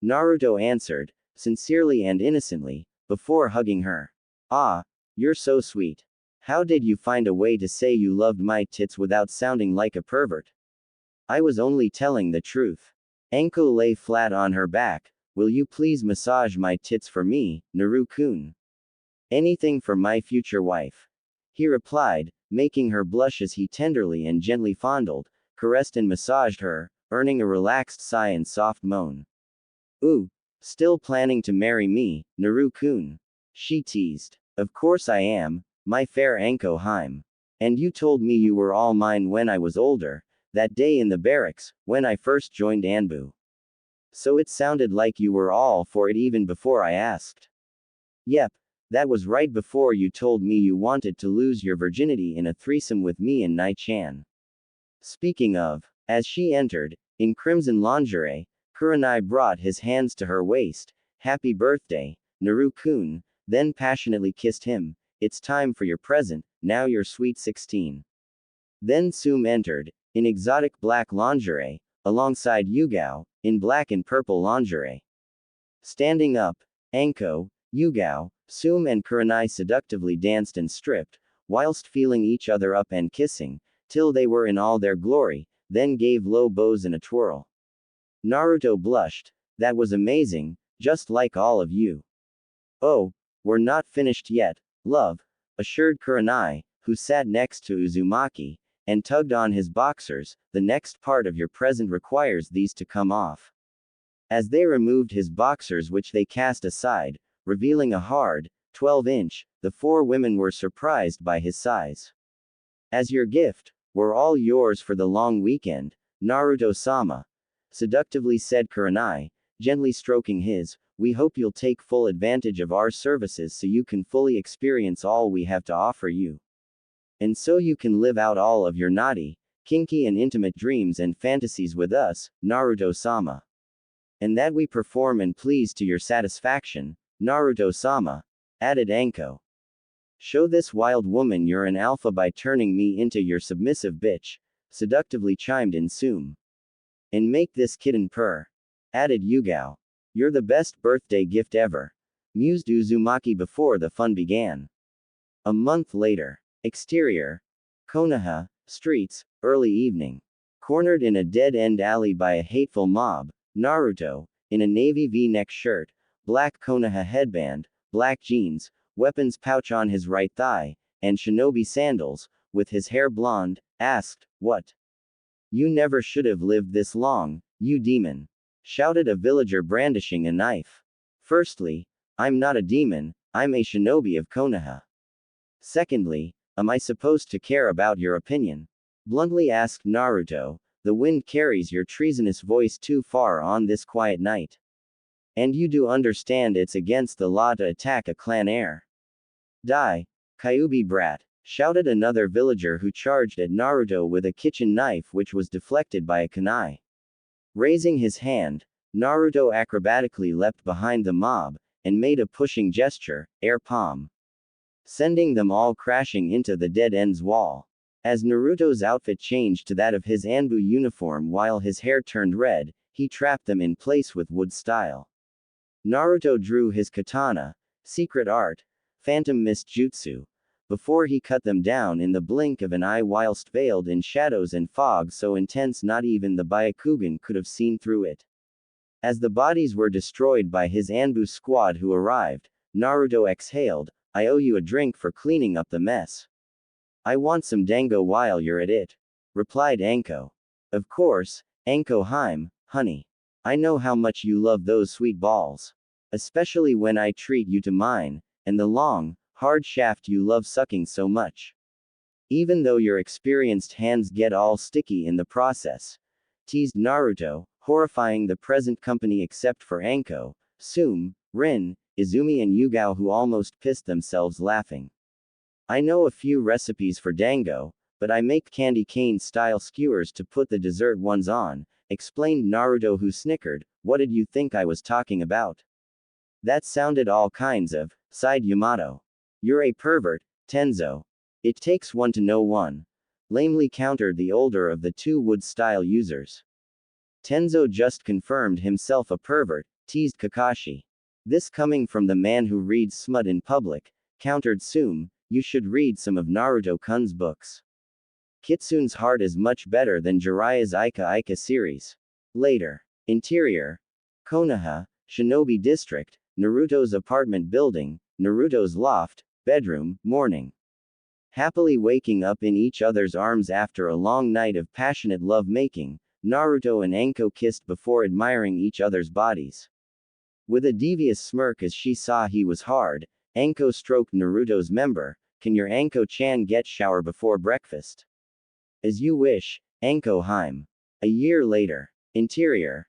Naruto answered, sincerely and innocently, before hugging her. Ah, you're so sweet. How did you find a way to say you loved my tits without sounding like a pervert? I was only telling the truth. Anko lay flat on her back. Will you please massage my tits for me, Naru-kun? Anything for my future wife. He replied, making her blush as he tenderly and gently fondled, caressed and massaged her, earning a relaxed sigh and soft moan. Ooh, still planning to marry me, Naru-kun? She teased. Of course I am, my fair Anko Haim. And you told me you were all mine when I was older, that day in the barracks, when I first joined ANBU. So it sounded like you were all for it even before I asked. Yep, that was right before you told me you wanted to lose your virginity in a threesome with me and Nai-chan. Speaking of, as she entered, in crimson lingerie, Kurenai brought his hands to her waist. Happy birthday, Naru-kun, then passionately kissed him. It's time for your present, now you're sweet 16. Then Sum entered, in exotic black lingerie, alongside Yugao, in black and purple lingerie. Standing up, Anko, Yugao, Sum and Kurenai seductively danced and stripped, whilst feeling each other up and kissing, till they were in all their glory, then gave low bows and a twirl. Naruto blushed. That was amazing, just like all of you. Oh, we're not finished yet, love, assured Kurenai, who sat next to Uzumaki, and tugged on his boxers. The next part of your present requires these to come off. As they removed his boxers, which they cast aside, revealing a hard, 12-inch, the four women were surprised by his size. As your gift, we're all yours for the long weekend, Naruto-sama, seductively said Kurenai, gently stroking his. We hope you'll take full advantage of our services so you can fully experience all we have to offer you. And so you can live out all of your naughty, kinky and intimate dreams and fantasies with us, Naruto-sama. And that we perform and please to your satisfaction, Naruto-sama, added Anko. Show this wild woman you're an alpha by turning me into your submissive bitch, seductively chimed in Sum. And make this kitten purr, added Yugao. You're the best birthday gift ever, mused Uzumaki before the fun began. A month later. Exterior. Konoha, streets, early evening. Cornered in a dead-end alley by a hateful mob, Naruto, in a navy V-neck shirt, black Konoha headband, black jeans, weapons pouch on his right thigh, and shinobi sandals, with his hair blonde, asked, What? You never should have lived this long, you demon, shouted a villager brandishing a knife. Firstly, I'm not a demon, I'm a shinobi of Konoha. Secondly, am I supposed to care about your opinion? Bluntly asked Naruto. The wind carries your treasonous voice too far on this quiet night. And you do understand it's against the law to attack a clan heir. Die, Kyuubi brat, shouted another villager who charged at Naruto with a kitchen knife which was deflected by a kunai. Raising his hand, Naruto acrobatically leapt behind the mob, and made a pushing gesture, air palm, sending them all crashing into the dead-end's wall. As Naruto's outfit changed to that of his ANBU uniform while his hair turned red, he trapped them in place with wood style. Naruto drew his katana, secret art, phantom mist jutsu, before he cut them down in the blink of an eye whilst veiled in shadows and fog so intense not even the Byakugan could have seen through it. As the bodies were destroyed by his ANBU squad who arrived, Naruto exhaled, I owe you a drink for cleaning up the mess. I want some dango while you're at it, replied Anko. Of course, Anko Haim, honey. I know how much you love those sweet balls. Especially when I treat you to mine, and the long, hard shaft you love sucking so much. Even though your experienced hands get all sticky in the process, teased Naruto, horrifying the present company except for Anko, Sum, Rin, Izumi and Yugao who almost pissed themselves laughing. I know a few recipes for dango, but I make candy cane style skewers to put the dessert ones on, explained Naruto, who snickered. What did you think I was talking about? That sounded all kinds of, sighed Yamato. You're a pervert, Tenzo. It takes one to know one. Lamely countered the older of the two wood style users. Tenzo just confirmed himself a pervert, teased Kakashi. This coming from the man who reads smut in public, countered Sume. You should read some of Naruto-kun's books. Kitsune's heart is much better than Jiraiya's Ika Ika series. Later. Interior. Konoha, Shinobi District, Naruto's apartment building, Naruto's loft, bedroom, morning. Happily waking up in each other's arms after a long night of passionate love-making, Naruto and Anko kissed before admiring each other's bodies. With a devious smirk as she saw he was hard, Anko stroked Naruto's member. Can your Anko-chan get shower before breakfast? As you wish, Anko Heim. A year later. Interior.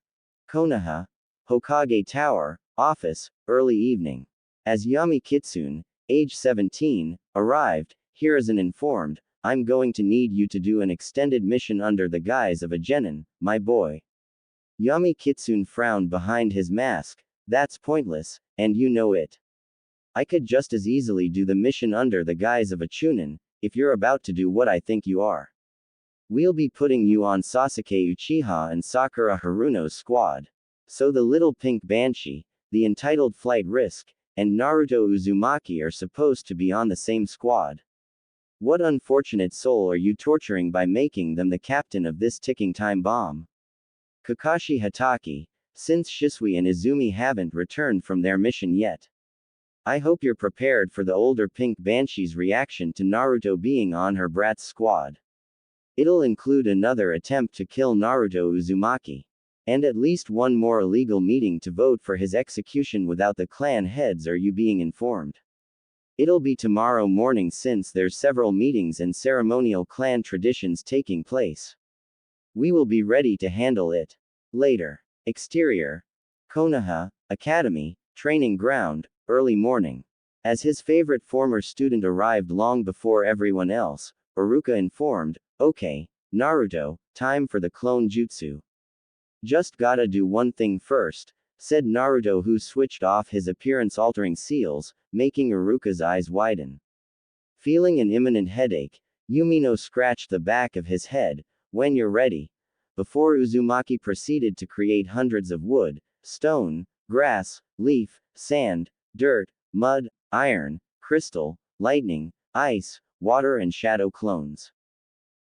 Konoha. Hokage Tower, office, early evening. As Yami Kitsune, age 17, arrived, here is an informed, I'm going to need you to do an extended mission under the guise of a genin, my boy. Yami Kitsune frowned behind his mask. That's pointless, and you know it. I could just as easily do the mission under the guise of a chunin, if you're about to do what I think you are. We'll be putting you on Sasuke Uchiha and Sakura Haruno's squad. So the little pink banshee, the entitled flight risk, and Naruto Uzumaki are supposed to be on the same squad. What unfortunate soul are you torturing by making them the captain of this ticking time bomb? Kakashi Hatake, since Shisui and Izumi haven't returned from their mission yet. I hope you're prepared for the older pink banshee's reaction to Naruto being on her brat's squad. It'll include another attempt to kill Naruto Uzumaki. And at least one more illegal meeting to vote for his execution without the clan heads or you being informed. It'll be tomorrow morning since there's several meetings and ceremonial clan traditions taking place. We will be ready to handle it. Later. Exterior. Konoha, Academy, Training Ground, early morning. As his favorite former student arrived long before everyone else, Iruka informed, okay, Naruto, time for the clone jutsu. Just gotta do one thing first, said Naruto, who switched off his appearance-altering seals, making Iruka's eyes widen. Feeling an imminent headache, Yumino scratched the back of his head. When you're ready. Before Uzumaki proceeded to create hundreds of wood, stone, grass, leaf, sand, dirt, mud, iron, crystal, lightning, ice, water and shadow clones.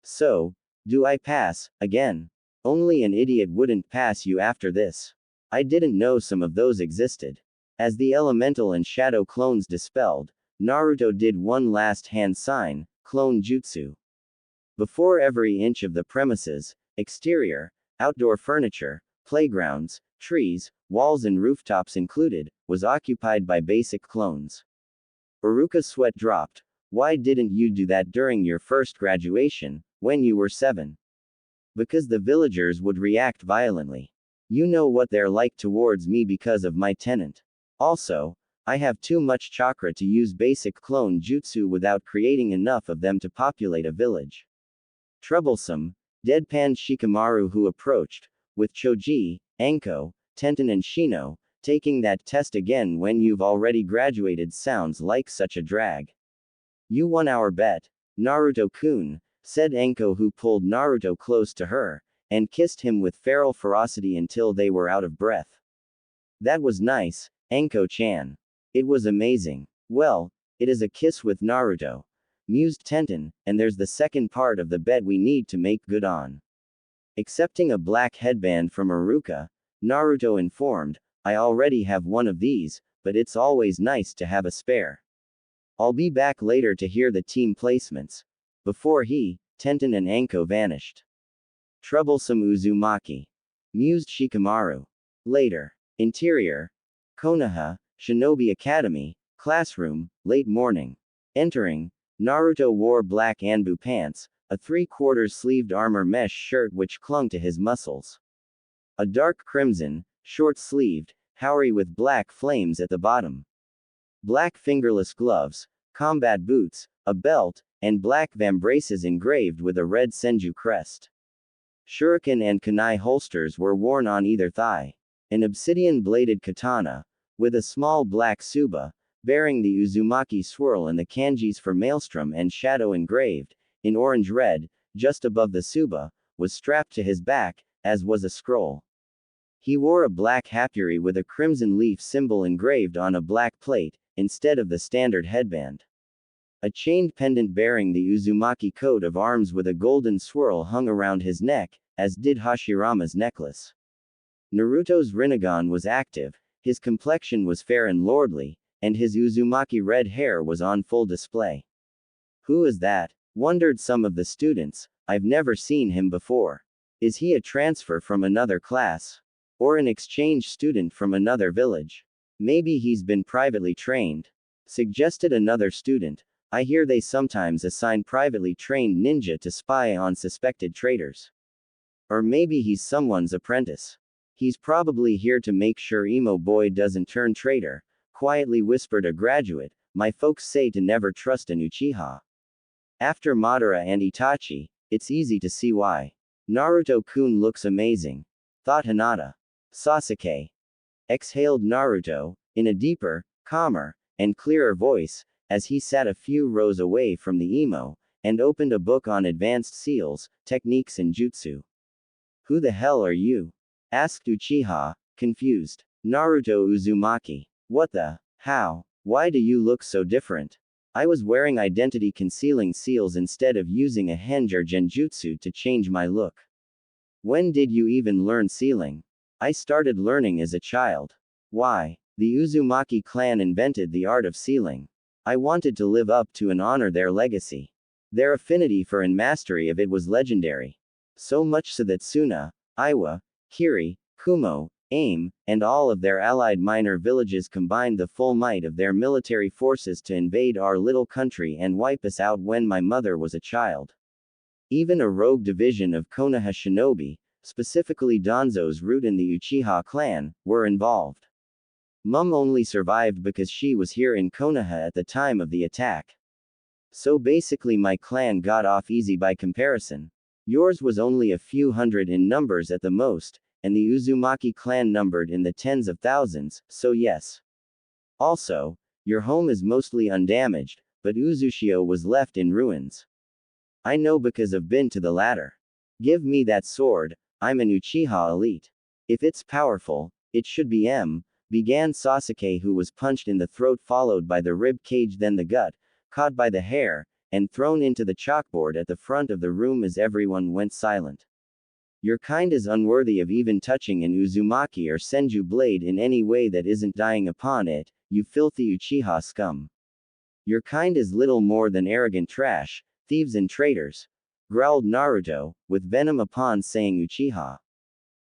So, do I pass, again? Only an idiot wouldn't pass you after this. I didn't know some of those existed. As the elemental and shadow clones dispelled, Naruto did one last hand sign, clone jutsu. Before every inch of the premises, exterior, outdoor furniture, playgrounds, trees, walls and rooftops included, was occupied by basic clones. Iruka's sweat dropped. Why didn't you do that during your first graduation, when you were 7? Because the villagers would react violently. You know what they're like towards me because of my tenant. Also, I have too much chakra to use basic clone jutsu without creating enough of them to populate a village. Troublesome, deadpanned Shikamaru, who approached, with Choji, Anko, Tenten and Shino. Taking that test again when you've already graduated sounds like such a drag. You won our bet, Naruto-kun, said Anko, who pulled Naruto close to her, and kissed him with feral ferocity until they were out of breath. That was nice, Anko-chan. It was amazing. Well, it is a kiss with Naruto, mused Tenten, and there's the second part of the bet we need to make good on. Accepting a black headband from Iruka, Naruto informed, I already have one of these, but it's always nice to have a spare. I'll be back later to hear the team placements. Before he, Tenten and Anko vanished. Troublesome Uzumaki, mused Shikamaru. Later. Interior. Konoha, Shinobi Academy, classroom, late morning. Entering, Naruto wore black ANBU pants, a 3/4 sleeved armor mesh shirt which clung to his muscles. A dark crimson, short-sleeved, haori with black flames at the bottom. Black fingerless gloves, combat boots, a belt, and black vambraces engraved with a red senju crest. Shuriken and kunai holsters were worn on either thigh. An obsidian-bladed katana, with a small black tsuba, bearing the Uzumaki swirl and the kanjis for maelstrom and shadow engraved, in orange-red, just above the tsuba, was strapped to his back, as was a scroll. He wore a black hapuri with a crimson leaf symbol engraved on a black plate, instead of the standard headband. A chained pendant bearing the Uzumaki coat of arms with a golden swirl hung around his neck, as did Hashirama's necklace. Naruto's Rinnegan was active, his complexion was fair and lordly, and his Uzumaki red hair was on full display. Who is that? Wondered some of the students. I've never seen him before. Is he a transfer from another class? Or an exchange student from another village? Maybe he's been privately trained. Suggested another student. I hear they sometimes assign privately trained ninja to spy on suspected traitors. Or maybe he's someone's apprentice. He's probably here to make sure emo boy doesn't turn traitor, quietly whispered a graduate. My folks say to never trust an Uchiha. After Madara and Itachi, it's easy to see why. Naruto-kun looks amazing, thought Hinata. Sasuke. Exhaled Naruto, in a deeper, calmer, and clearer voice, as he sat a few rows away from the emo, and opened a book on advanced seals, techniques and jutsu. Who the hell are you? Asked Uchiha, confused. Naruto Uzumaki. What the? How? Why do you look so different? I was wearing identity concealing seals instead of using a henge or genjutsu to change my look. When did you even learn sealing? I started learning as a child. Why? The Uzumaki clan invented the art of sealing. I wanted to live up to and honor their legacy. Their affinity for and mastery of it was legendary. So much so that Suna, Iwa, Kiri, Kumo, Aim, and all of their allied minor villages combined the full might of their military forces to invade our little country and wipe us out when my mother was a child. Even a rogue division of Konoha shinobi, specifically Danzo's root in the Uchiha clan, were involved. Mum only survived because she was here in Konoha at the time of the attack. So basically my clan got off easy by comparison. Yours was only a few hundred in numbers at the most, and the Uzumaki clan numbered in the tens of thousands, so yes. Also, your home is mostly undamaged, but Uzushio was left in ruins. I know because I've been to the latter. Give me that sword, I'm an Uchiha elite. If it's powerful, it should be began Sasuke, who was punched in the throat followed by the rib cage then the gut, caught by the hair, and thrown into the chalkboard at the front of the room as everyone went silent. Your kind is unworthy of even touching an Uzumaki or Senju blade in any way that isn't dying upon it, you filthy Uchiha scum. Your kind is little more than arrogant trash, thieves and traitors, growled Naruto, with venom upon saying Uchiha.